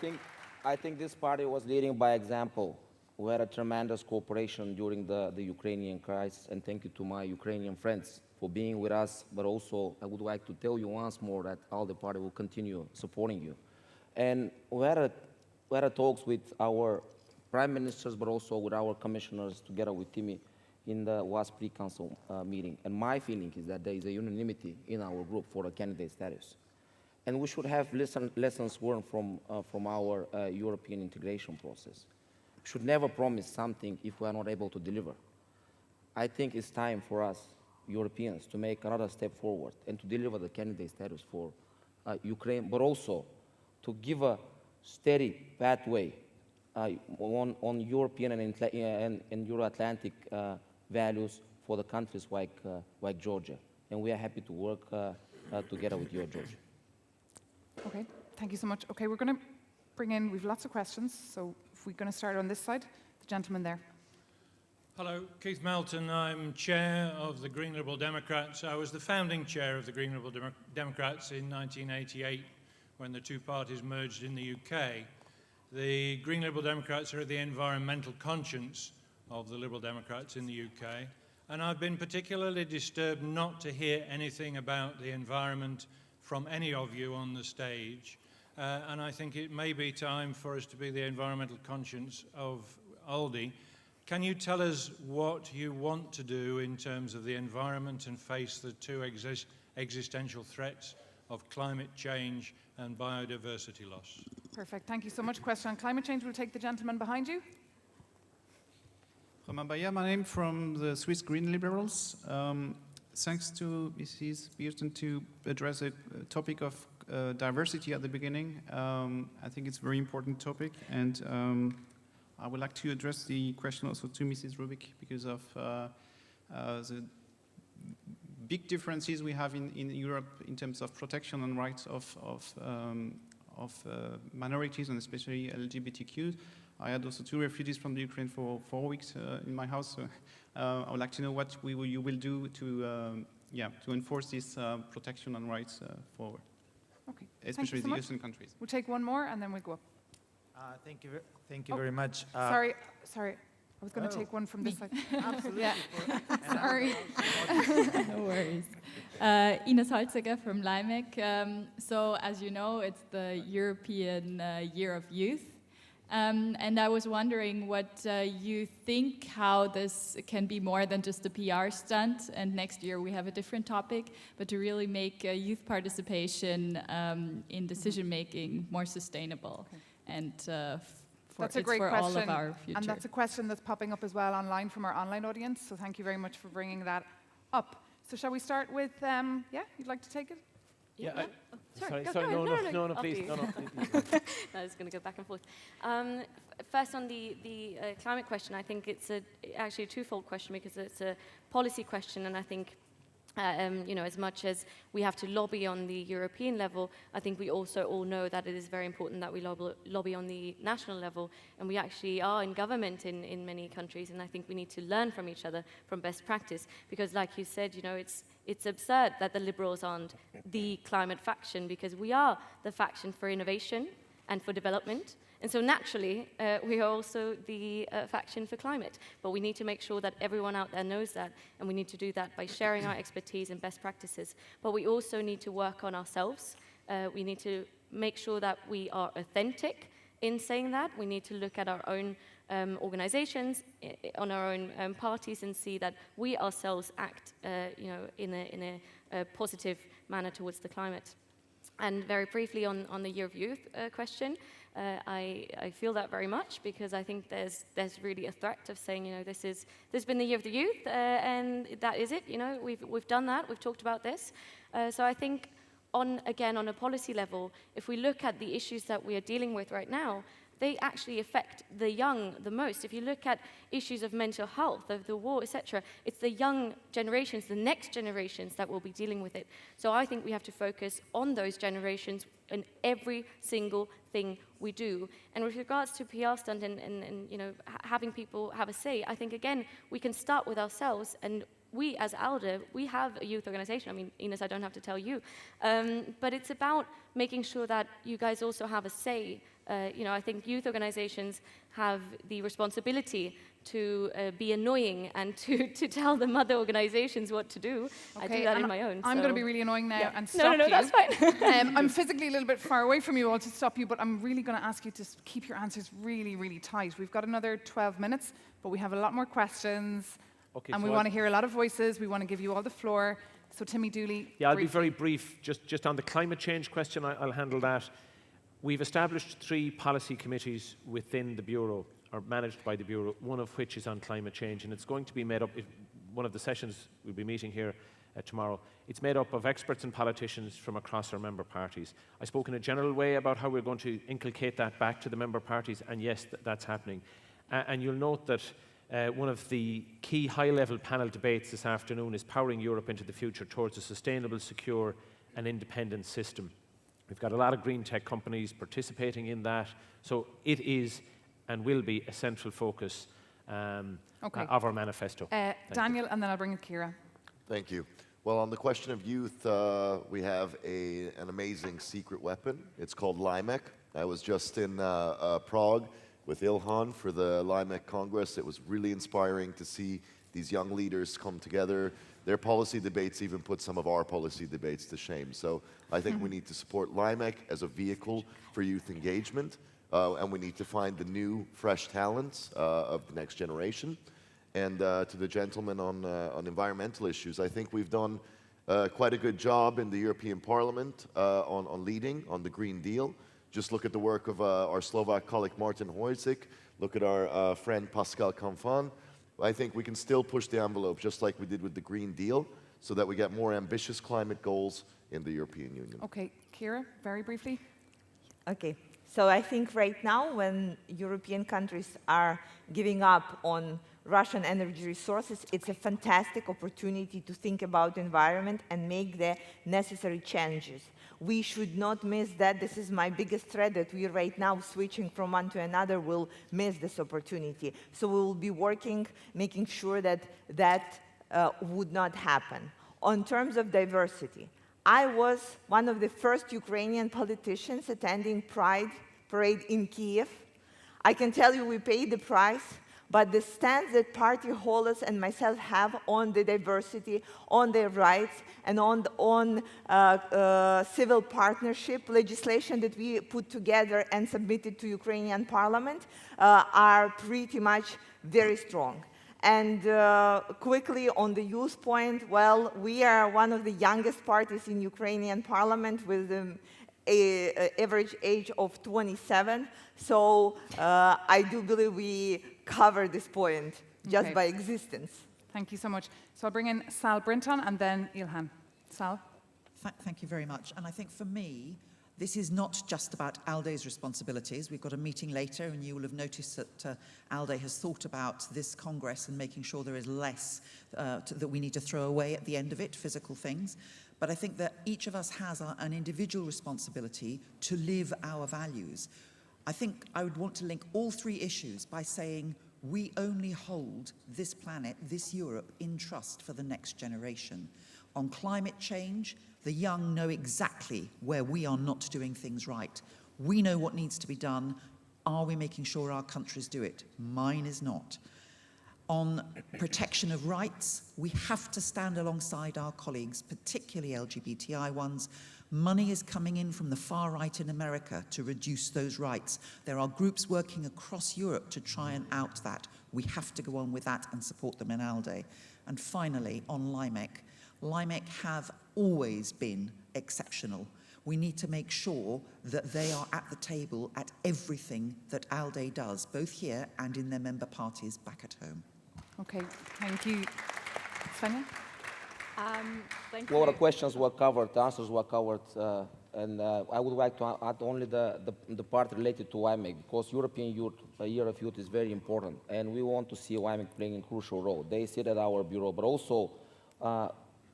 think this party was leading by example. We had a tremendous cooperation during the Ukrainian crisis, and thank you to my Ukrainian friends for being with us, but also I would like to tell you once more that ALDE party will continue supporting you. And we had talks with our prime ministers, but also with our commissioners, together with Timmy, in the WASP pre-council meeting. And my feeling is that there is a unanimity in our group for the candidate status. And we should have lessons learned from our European integration process. We should never promise something if we are not able to deliver. I think it's time for us, Europeans, to make another step forward and to deliver the candidate status for Ukraine, but also to give a steady pathway on European and Euro-Atlantic values for the countries like Georgia. And we are happy to work together with you, Georgia. Okay, thank you so much. Okay, we're going to bring in, we've lots of questions, so if we're going to start on this side, the gentleman there. Hello, Keith Melton. I'm chair of the Green Liberal Democrats. I was the founding chair of the Green Liberal Democrats in 1988 when the two parties merged in the UK. The Green Liberal Democrats are the environmental conscience of the Liberal Democrats in the UK, and I've been particularly disturbed not to hear anything about the environment from any of you on the stage, and I think it may be time for us to be the environmental conscience of ALDE. Can you tell us what you want to do in terms of the environment and face the two existential threats of climate change and biodiversity loss? Perfect. Thank you so much. Question on climate change. We'll take the gentleman behind you. Romain Bayat, my name from the Swiss Green Liberals. Thanks to Mrs. Beerton to address a topic of diversity at the beginning. I think it's a very important topic, and I would like to address the question also to Mrs. Rubik because of the big differences we have in Europe in terms of protection and rights of minorities and especially LGBTQ. I had also 2 refugees from the Ukraine for 4 weeks in my house. So I would like to know what you will do to enforce this protection and rights forward. Okay. Especially so the Eastern countries. We'll take one more and then we'll go up. Thank you very much. Sorry. I was going to take one from this side. Absolutely. Yeah. Sorry. No worries. Ines Holziger from LIMEC. So as you know, it's the European Year of Youth. And I was wondering what you think, how this can be more than just a PR stunt, and next year we have a different topic, but to really make youth participation in decision-making more sustainable. Okay. And that's a great for question, all of our future. and that's a question that's popping up as well online from our online audience, so thank you very much for bringing that up. So shall we start with, you'd like to take it? Yeah. Sorry, go no, After please. you. No, please. I was going to go back and forth. First, on the climate question, I think it's actually a twofold question because it's a policy question, and I think as much as we have to lobby on the European level, I think we also all know that it is very important that we lobby on the national level, and we actually are in government in many countries, and I think we need to learn from each other, from best practice, because like you said, it's absurd that the Liberals aren't the climate faction, because we are the faction for innovation and for development. And so naturally, we are also the faction for climate. But we need to make sure that everyone out there knows that, and we need to do that by sharing our expertise and best practices. But we also need to work on ourselves. We need to make sure that we are authentic in saying that. We need to look at our own organizations, on our own parties, and see that we ourselves act in a positive manner towards the climate. And very briefly on the Year of Youth question, I feel that very much, because I think there's really a threat of saying, this has been the Year of the Youth, and that is it. We've done that. We've talked about this. So I think on a policy level, if we look at the issues that we are dealing with right now, they actually affect the young the most. If you look at issues of mental health, of the war, etc., it's the young generations, the next generations, that will be dealing with it. So I think we have to focus on those generations in every single thing we do. And with regards to PR stunt and having people have a say, I think, again, we can start with ourselves. And we, as ALDE, we have a youth organization. I mean, Ines, I don't have to tell you. But it's about making sure that you guys also have a say. I think youth organizations have the responsibility to be annoying and to tell the other organizations what to do. Okay, I do that in my own. I'm so. going to be really annoying now Yeah. and stop you. No, that's fine. I'm physically a little bit far away from you all to stop you, but I'm really going to ask you to keep your answers really, really tight. We've got another 12 minutes, but we have a lot more questions, Okay, and so we want to hear a lot of voices. We want to give you all the floor. So Timmy Dooley. Yeah, I'll be very brief. Just on the climate change question, I'll handle that. We've established 3 policy committees within the Bureau, or managed by the Bureau, one of which is on climate change, and it's going to be made up, one of the sessions we'll be meeting here tomorrow, it's made up of experts and politicians from across our member parties. I spoke in a general way about how we're going to inculcate that back to the member parties, and yes, that's happening. And you'll note that one of the key high-level panel debates this afternoon is powering Europe into the future towards a sustainable, secure and independent system. We've got a lot of green tech companies participating in that, so it is and will be a central focus of our manifesto. Daniel, and then I'll bring in Kira. Thank you. Well, on the question of youth, we have an amazing secret weapon. It's called LIMEC. I was just in Prague with Ilhan for the LIMEC Congress. It was really inspiring to see these young leaders come together. Their policy debates even put some of our policy debates to shame. So I think we need to support LIMEC as a vehicle for youth engagement. and we need to find the new, fresh talents of the next generation. And to the gentleman on environmental issues, I think we've done quite a good job in the European Parliament on leading on the Green Deal. Just look at the work of our Slovak colleague Martin Hojsik, look at our friend Pascal Canfin. I think we can still push the envelope just like we did with the Green Deal so that we get more ambitious climate goals in the European Union. Okay, Kira, very briefly. Okay, so I think right now when European countries are giving up on Russian energy resources, it's a fantastic opportunity to think about the environment and make the necessary changes. We should not miss that. This is my biggest threat, that we right now, switching from one to another, will miss this opportunity. So we will be working, making sure that that would not happen. On terms of diversity, I was one of the first Ukrainian politicians attending Pride Parade in Kiev. I can tell you we paid the price, but the stance that party holders and myself have on the diversity, on their rights, and on civil partnership legislation that we put together and submitted to Ukrainian parliament are pretty much very strong. And quickly on the youth point, well, we are one of the youngest parties in Ukrainian parliament with an average age of 27. So I do believe we cover this point just by existence. Thank you so much. So I'll bring in Sal Brinton and then Ilhan. Sal? Thank you very much. And I think for me, this is not just about ALDE's responsibilities. We've got a meeting later, and you will have noticed that ALDE has thought about this Congress and making sure there is less that we need to throw away at the end of it, physical things. But I think that each of us has an individual responsibility to live our values. I think I would want to link all three issues by saying we only hold this planet, this Europe, in trust for the next generation. On climate change, the young know exactly where we are not doing things right. We know what needs to be done. Are we making sure our countries do it? Mine is not. On protection of rights, we have to stand alongside our colleagues, particularly LGBTI ones. Money is coming in from the far right in America to reduce those rights. There are groups working across Europe to try and out that. We have to go on with that and support them in ALDE. And finally, on LIMEC. LIMEC have always been exceptional. We need to make sure that they are at the table at everything that ALDE does, both here and in their member parties back at home. Okay, thank you. Svenja? A lot of questions were covered, answers were covered, and I would like to add only the part related to WIMEC, because European Youth, Year of Youth is very important, and we want to see WIMEC playing a crucial role. They sit at our bureau, but also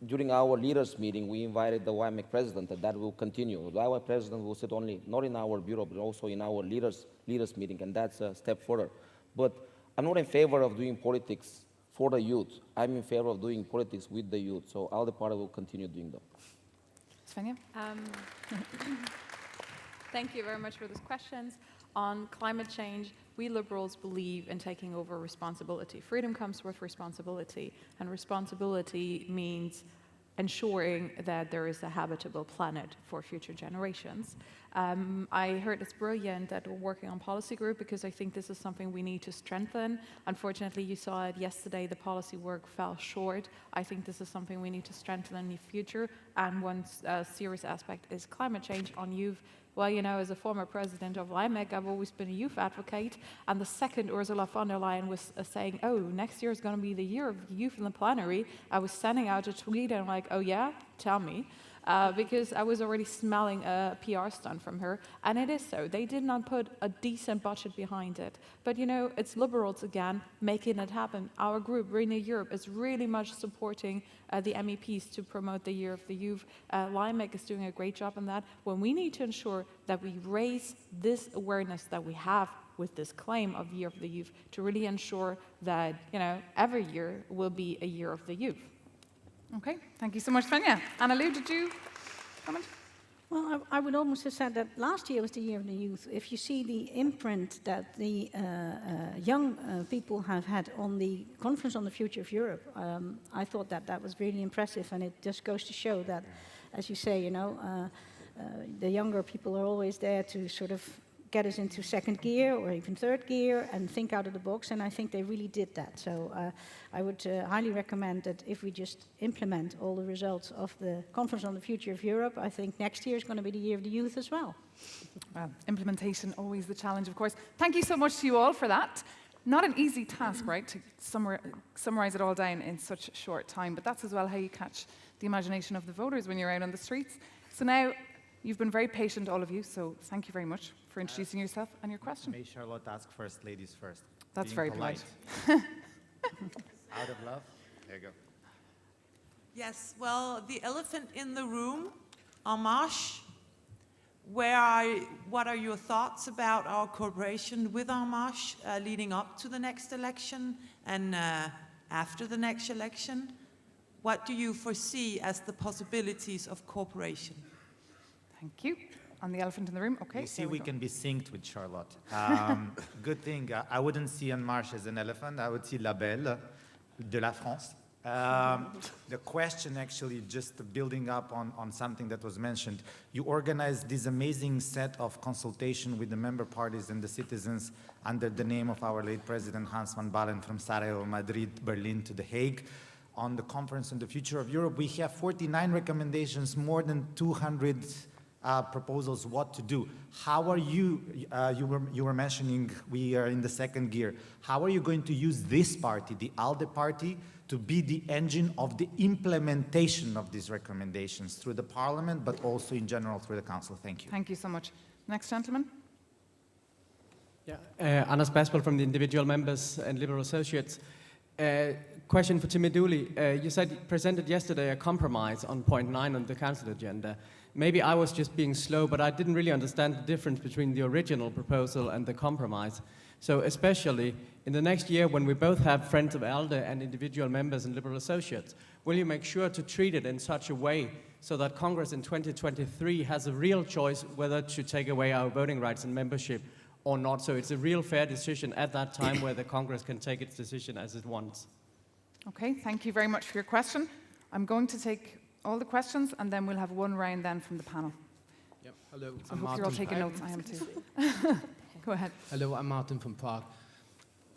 during our leaders meeting, we invited the WIMEC president, and that will continue. The WIMEC president will sit only, not in our bureau, but also in our leaders meeting, and that's a step further. But I'm not in favor of doing politics for the youth. I'm in favor of doing politics with the youth, so ALDE Party will continue doing that. Svenja? Thank you very much for those questions. On climate change, we liberals believe in taking over responsibility. Freedom comes with responsibility, and responsibility means ensuring that there is a habitable planet for future generations. I heard it's brilliant that we're working on policy group, because I think this is something we need to strengthen. Unfortunately, you saw it yesterday, the policy work fell short. I think this is something we need to strengthen in the future. And one serious aspect is climate change on youth. Well, you know, as a former president of LIMEC, I've always been a youth advocate. And the second Ursula von der Leyen was saying, oh, next year is going to be the year of youth in the plenary, I was sending out a tweet and I'm like, oh yeah, tell me. Because I was already smelling a PR stunt from her, and it is so. They did not put a decent budget behind it. But you know, it's liberals again making it happen. Our group, Renew Europe, is really much supporting the MEPs to promote the Year of the Youth. LIMEC is doing a great job on that. When we need to ensure that we raise this awareness that we have with this claim of Year of the Youth to really ensure that, you know, every year will be a Year of the Youth. Okay, thank you so much, Svenja. Annalou, did you comment? Well, I would almost have said that last year was the Year of the Youth. If you see the imprint that the young people have had on the Conference on the Future of Europe, I thought that that was really impressive, and it just goes to show that, as you say, you know, the younger people are always there to sort of get us into second gear or even third gear and think out of the box, and I think they really did that. So I would highly recommend that if we just implement all the results of the Conference on the Future of Europe, I think next year is going to be the year of the youth as well. Well, implementation, always the challenge, of course. Thank you so much to you all for that. Not an easy task, right, to summarize it all down in such short time, but that's as well how you catch the imagination of the voters when you're out on the streets. So now, you've been very patient, all of you, so thank you very much for introducing yourself and your question. May Charlotte ask first, ladies first. That's Being very polite. Out of love. There you go. Yes, well, the elephant in the room, En Marche. What are your thoughts about our cooperation with En Marche leading up to the next election and after the next election? What do you foresee as the possibilities of cooperation? Thank you. On the elephant in the room, okay. You see, we can be synced with Charlotte. Good thing. I wouldn't see En Marche as an elephant. I would see La Belle de la France. The question actually, just building up on something that was mentioned, you organized this amazing set of consultation with the member parties and the citizens under the name of our late president, Hans van Balen, from Sarajevo, Madrid, Berlin to The Hague. On the Conference on the Future of Europe, we have 49 recommendations, more than 200 proposals what to do. How are you, you were mentioning we are in the second gear. How are you going to use this party, the ALDE party, to be the engine of the implementation of these recommendations through the Parliament, but also in general through the Council? Thank you. Thank you so much. Next gentleman. Yeah, Anders Baspel from the Individual Members and Liberal Associates. Question for Timmy Dooley. You said presented yesterday a compromise on point 9 on the Council agenda. Maybe I was just being slow, but I didn't really understand the difference between the original proposal and the compromise. So especially in the next year when we both have Friends of ALDE and Individual Members and Liberal Associates, will you make sure to treat it in such a way so that Congress in 2023 has a real choice whether to take away our voting rights and membership or not? So it's a real fair decision at that time where the Congress can take its decision as it wants. Okay, thank you very much for your question. I'm going to take all the questions and then we'll have one round then from the panel. Yep. Hello, I hope you're all taking notes. I am too. Go ahead. Hello, I'm Martin from Prague.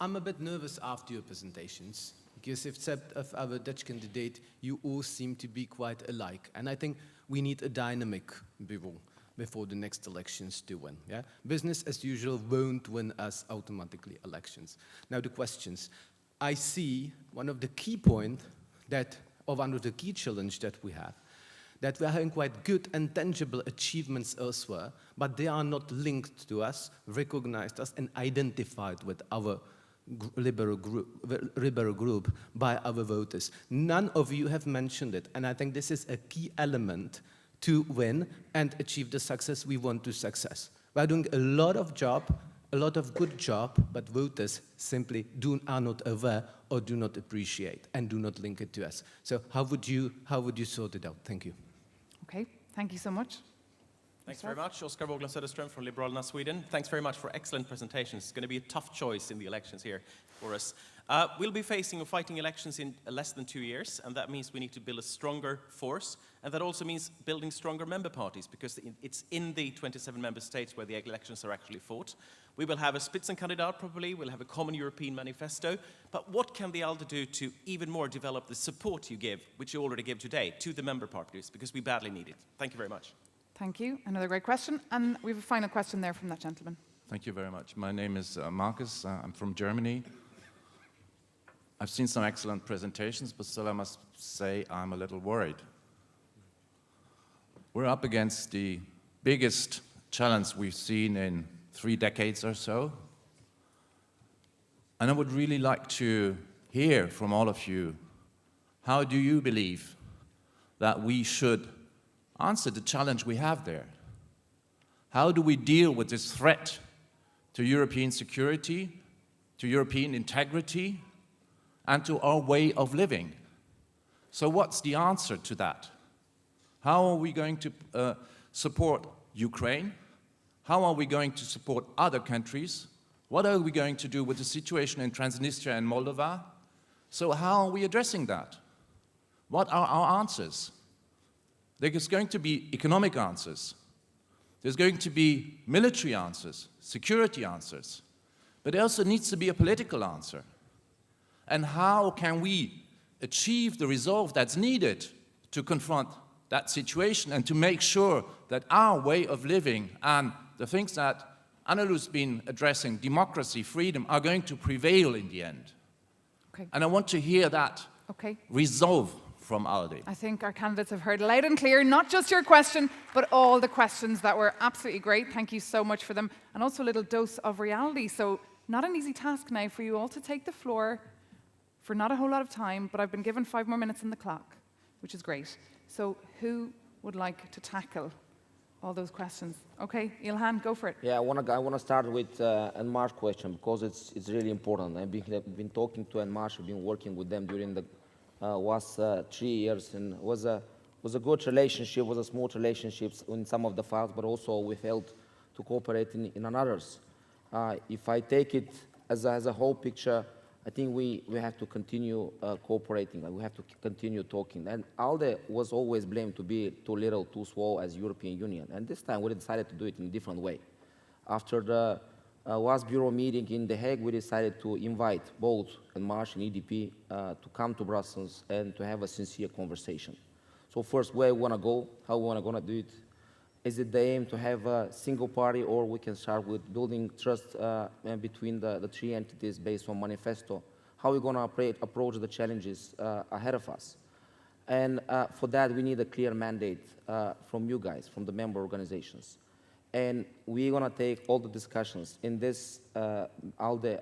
I'm a bit nervous after your presentations because except of our Dutch candidate, you all seem to be quite alike. And I think we need a dynamic bureau before the next elections to win. Yeah? Business as usual won't win us automatically elections. Now the questions. I see one of the key points or one of the key challenge that we have, that we are having quite good and tangible achievements elsewhere, but they are not linked to us, recognized us, and identified with our liberal group by our voters. None of you have mentioned it, and I think this is a key element to win and achieve the success we want to success. We are doing a lot of good job, but voters simply are not aware or do not appreciate and do not link it to us. So how would you sort it out? Thank you. Okay, thank you so much. Thanks very much. Oskar Vågland Söderström from Liberalerna Sweden. Thanks very much for excellent presentations. It's going to be a tough choice in the elections here for us. We'll be facing or fighting elections in less than 2 years, and that means we need to build a stronger force, and that also means building stronger member parties, because it's in the 27 member states where the elections are actually fought. We will have a Spitzenkandidat probably, we'll have a common European manifesto, but what can the ALDE do to even more develop the support you give, which you already give today, to the member parties, because we badly need it. Thank you very much. Thank you. Another great question. And we have a final question there from that gentleman. Thank you very much. My name is Marcus. I'm from Germany. I've seen some excellent presentations, but still I must say I'm a little worried. We're up against the biggest challenge we've seen in 3 decades or so. And I would really like to hear from all of you, how do you believe that we should answer the challenge we have there? How do we deal with this threat to European security, to European integrity, and to our way of living? So what's the answer to that? How are we going to support Ukraine? How are we going to support other countries? What are we going to do with the situation in Transnistria and Moldova? So how are we addressing that? What are our answers? There's going to be economic answers. There's going to be military answers, security answers, but there also needs to be a political answer. And how can we achieve the resolve that's needed to confront that situation and to make sure that our way of living and the things that Annalou's been addressing, democracy, freedom, are going to prevail in the end. Okay. And I want to hear that resolve from ALDE. I think our candidates have heard loud and clear, not just your question, but all the questions that were absolutely great. Thank you so much for them. And also a little dose of reality. So not an easy task now for you all to take the floor for not a whole lot of time, but I've been given 5 more minutes on the clock, which is great. So who would like to tackle all those questions? Okay, Ilhan, go for it. Yeah, I want to start with En Marche question because it's really important. I've been talking to En Marche, I've been working with them during the last 3 years, and was a good relationship, was a smooth relationship in some of the files, but also we failed to cooperate in others. If I take it as a whole picture, I think we have to continue cooperating, and we have to continue talking. And ALDE was always blamed to be too little, too small as European Union. And this time we decided to do it in a different way. After the last Bureau meeting in The Hague, we decided to invite both En Marche and EDP to come to Brussels and to have a sincere conversation. So first, where we want to go, how we want to do it. Is it the aim to have a single party, or we can start with building trust between the three entities based on manifesto? How are we going to approach the challenges ahead of us? And for that, we need a clear mandate from you guys, from the member organizations. And we're going to take all the discussions in this ALDE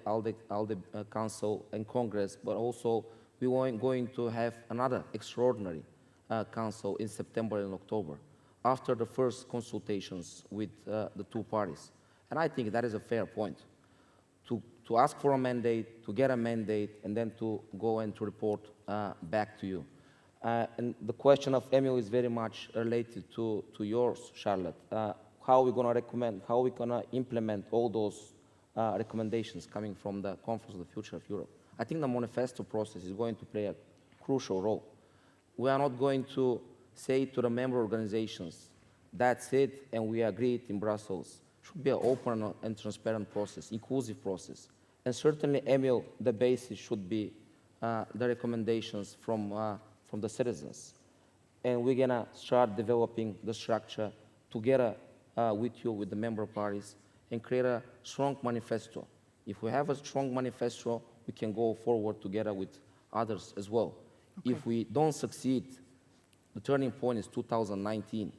Council and Congress, but also we're going to have another extraordinary council in September and October, after the first consultations with the two parties. And I think that is a fair point, to ask for a mandate, to get a mandate, and then to go and to report back to you. And the question of Emil is very much related to yours, Charlotte. How are we going to recommend, how are we going to implement all those recommendations coming from the Conference of the Future of Europe? I think the manifesto process is going to play a crucial role. We are not going to say to the member organizations, that's it, and we agree it in Brussels. It should be an open and transparent process, inclusive process. And certainly, Emil, the basis should be the recommendations from the citizens. And we're going to start developing the structure together with you, with the member parties, and create a strong manifesto. If we have a strong manifesto, we can go forward together with others as well. Okay. If we don't succeed, the turning point is 2019.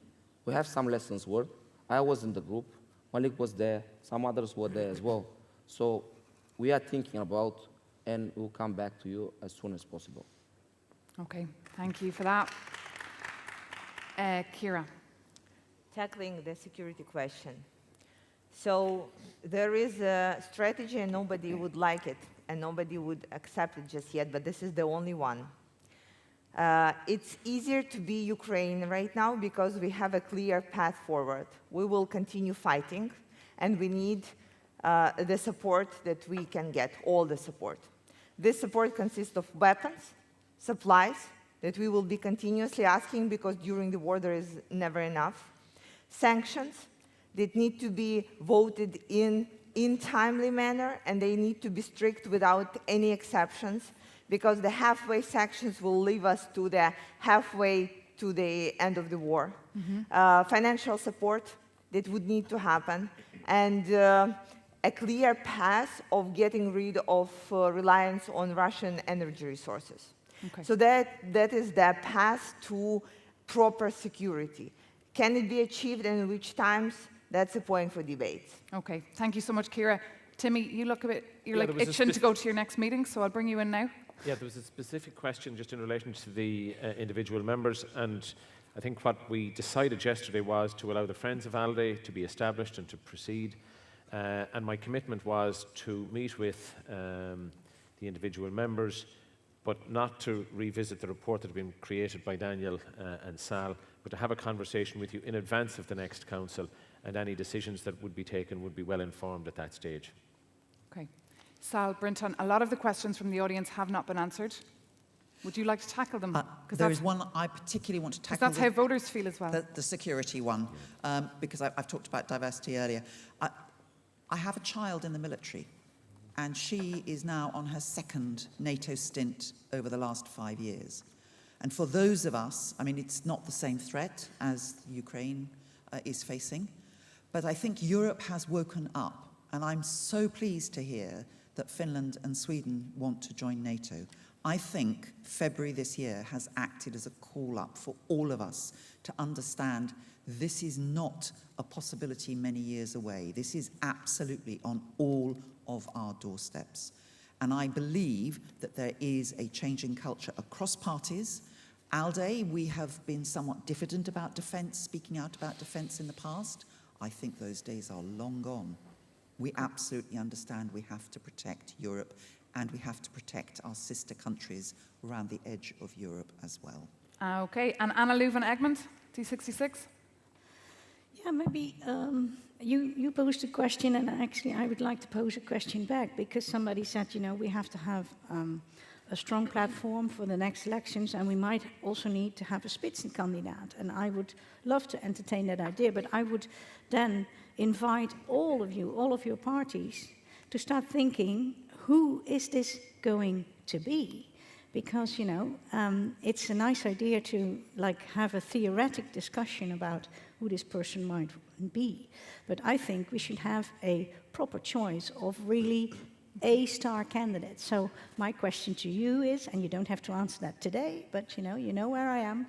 We have some lessons learned. I was in the group. Malik was there. Some others were there as well. So we are thinking about, and we'll come back to you as soon as possible. Okay, thank you for that. Kira. Tackling the security question. So there is a strategy and nobody would like it and nobody would accept it just yet, but this is the only one. It's easier to be Ukraine right now because we have a clear path forward. We will continue fighting, and we need the support that we can get, all the support. This support consists of weapons, supplies that we will be continuously asking because during the war there is never enough, sanctions that need to be voted in timely manner, and they need to be strict without any exceptions, because the halfway sanctions will leave us to the halfway to the end of the war. Mm-hmm. Financial support that would need to happen, and a clear path of getting rid of reliance on Russian energy resources. Okay. So that is the path to proper security. Can it be achieved and in which times? That's a point for debate. Okay, thank you so much, Kira. Timmy, you look a bit, you're like itching to go to your next meeting, so I'll bring you in now. Yeah, there was a specific question just in relation to the individual members, and I think what we decided yesterday was to allow the Friends of ALDE to be established and to proceed, and my commitment was to meet with the individual members, but not to revisit the report that had been created by Daniel and Sal, but to have a conversation with you in advance of the next council, and any decisions that would be taken would be well informed at that stage. Okay. Sal, Brinton, a lot of the questions from the audience have not been answered. Would you like to tackle them? There is one I particularly want to tackle. That's how voters feel as well. The security one, because I've talked about diversity earlier. I have a child in the military, and she is now on her second NATO stint over the last 5 years. And for those of us, I mean, it's not the same threat as Ukraine is facing, but I think Europe has woken up, and I'm so pleased to hear that Finland and Sweden want to join NATO. I think February this year has acted as a call-up for all of us to understand this is not a possibility many years away. This is absolutely on all of our doorsteps. And I believe that there is a changing culture across parties. ALDE, we have been somewhat diffident about defence, speaking out about defence in the past. I think those days are long gone. We absolutely understand we have to protect Europe, and we have to protect our sister countries around the edge of Europe as well. Okay, and Anna Leuven-Egmond, T66. Yeah, maybe you posed a question, and actually I would like to pose a question back, because somebody said, you know, we have to have a strong platform for the next elections, and we might also need to have a Spitzenkandidat. And I would love to entertain that idea, but I would then invite all of you, all of your parties, to start thinking, who is this going to be? Because, you know, it's a nice idea to like have a theoretic discussion about who this person might be. But I think we should have a proper choice of really A-star candidates. So my question to you is, and you don't have to answer that today, but you know where I am,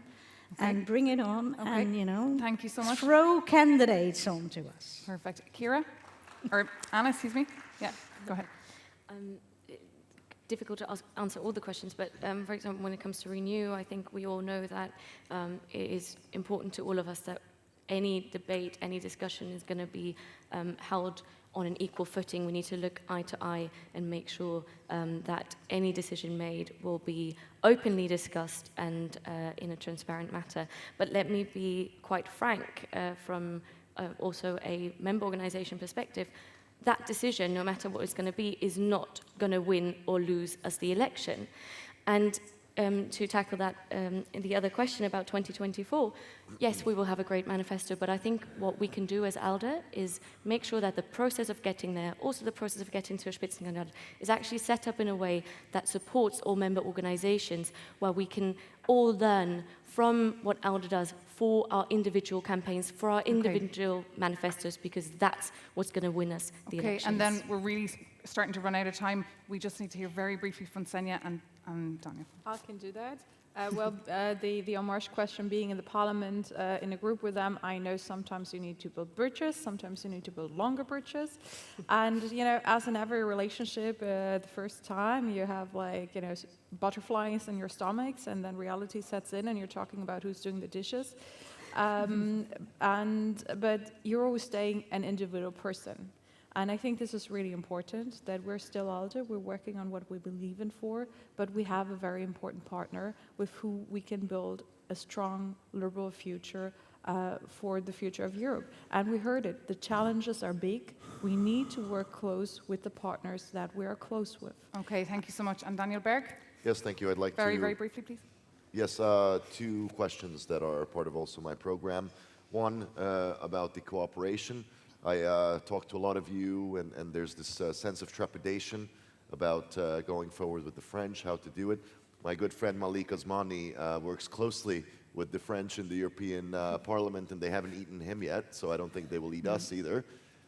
and bring it on, and you know, thank you so much. Throw candidates on to us. Perfect. Kira, or Anna, excuse me. Yeah, go ahead. Difficult to answer all the questions, but for example, when it comes to Renew, I think we all know that it is important to all of us that any debate, any discussion is going to be held on an equal footing. We need to look eye to eye and make sure that any decision made will be openly discussed and in a transparent matter. But let me be quite frank from also a member organization perspective. That decision, no matter what it's going to be, is not going to win or lose us the election. And to tackle that, the other question about 2024, yes, we will have a great manifesto, but I think what we can do as ALDE is make sure that the process of getting there, also the process of getting to a Spitzenkandidat, is actually set up in a way that supports all member organizations, where we can all learn from what ALDE does for our individual campaigns, for our individual manifestos, because that's what's going to win us the elections. And then we're really starting to run out of time. We just need to hear very briefly from Senja and Daniel. I can do that. The En Marche question, being in the parliament, in a group with them, I know sometimes you need to build bridges, sometimes you need to build longer bridges. And, you know, as in every relationship, the first time you have, like, you know, butterflies in your stomachs, and then reality sets in and you're talking about who's doing the dishes. But you're always staying an individual person. And I think this is really important, that we're still ALDE, we're working on what we believe in for, but we have a very important partner with who we can build a strong liberal future for the future of Europe. And we heard it, the challenges are big. We need to work close with the partners that we are close with. Okay, thank you so much. And Daniel Berg? Yes, thank you. I'd like Very briefly, please. Yes, two questions that are part of also my program. One, about the cooperation. I talked to a lot of you, and there's this sense of trepidation about going forward with the French, how to do it. My good friend Malik Osmani works closely with the French in the European Parliament, and they haven't eaten him yet, so I don't think they will eat us either.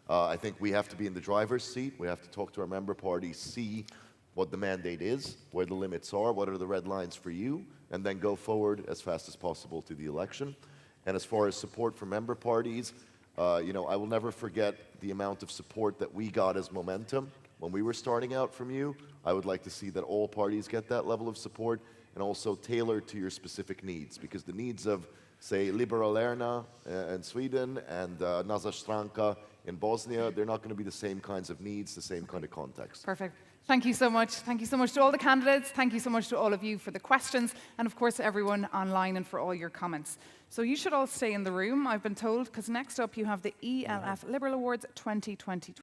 I think we have to be in the driver's seat. We have to talk to our member parties, see what the mandate is, where the limits are, what are the red lines for you, and then go forward as fast as possible to the election. And as far as support for member parties, you know, I will never forget the amount of support that we got as Momentum when we were starting out from you. I would like to see that all parties get that level of support, and also tailored to your specific needs, because the needs of, say, Liberalerna in Sweden and Naza Stranka in Bosnia, they're not going to be the same kinds of needs, the same kind of context. Perfect. Thank you so much. Thank you so much to all the candidates. Thank you so much to all of you for the questions, and of course everyone online and for all your comments. So you should all stay in the room, I've been told, because next up you have the ELF Liberal Awards 2020.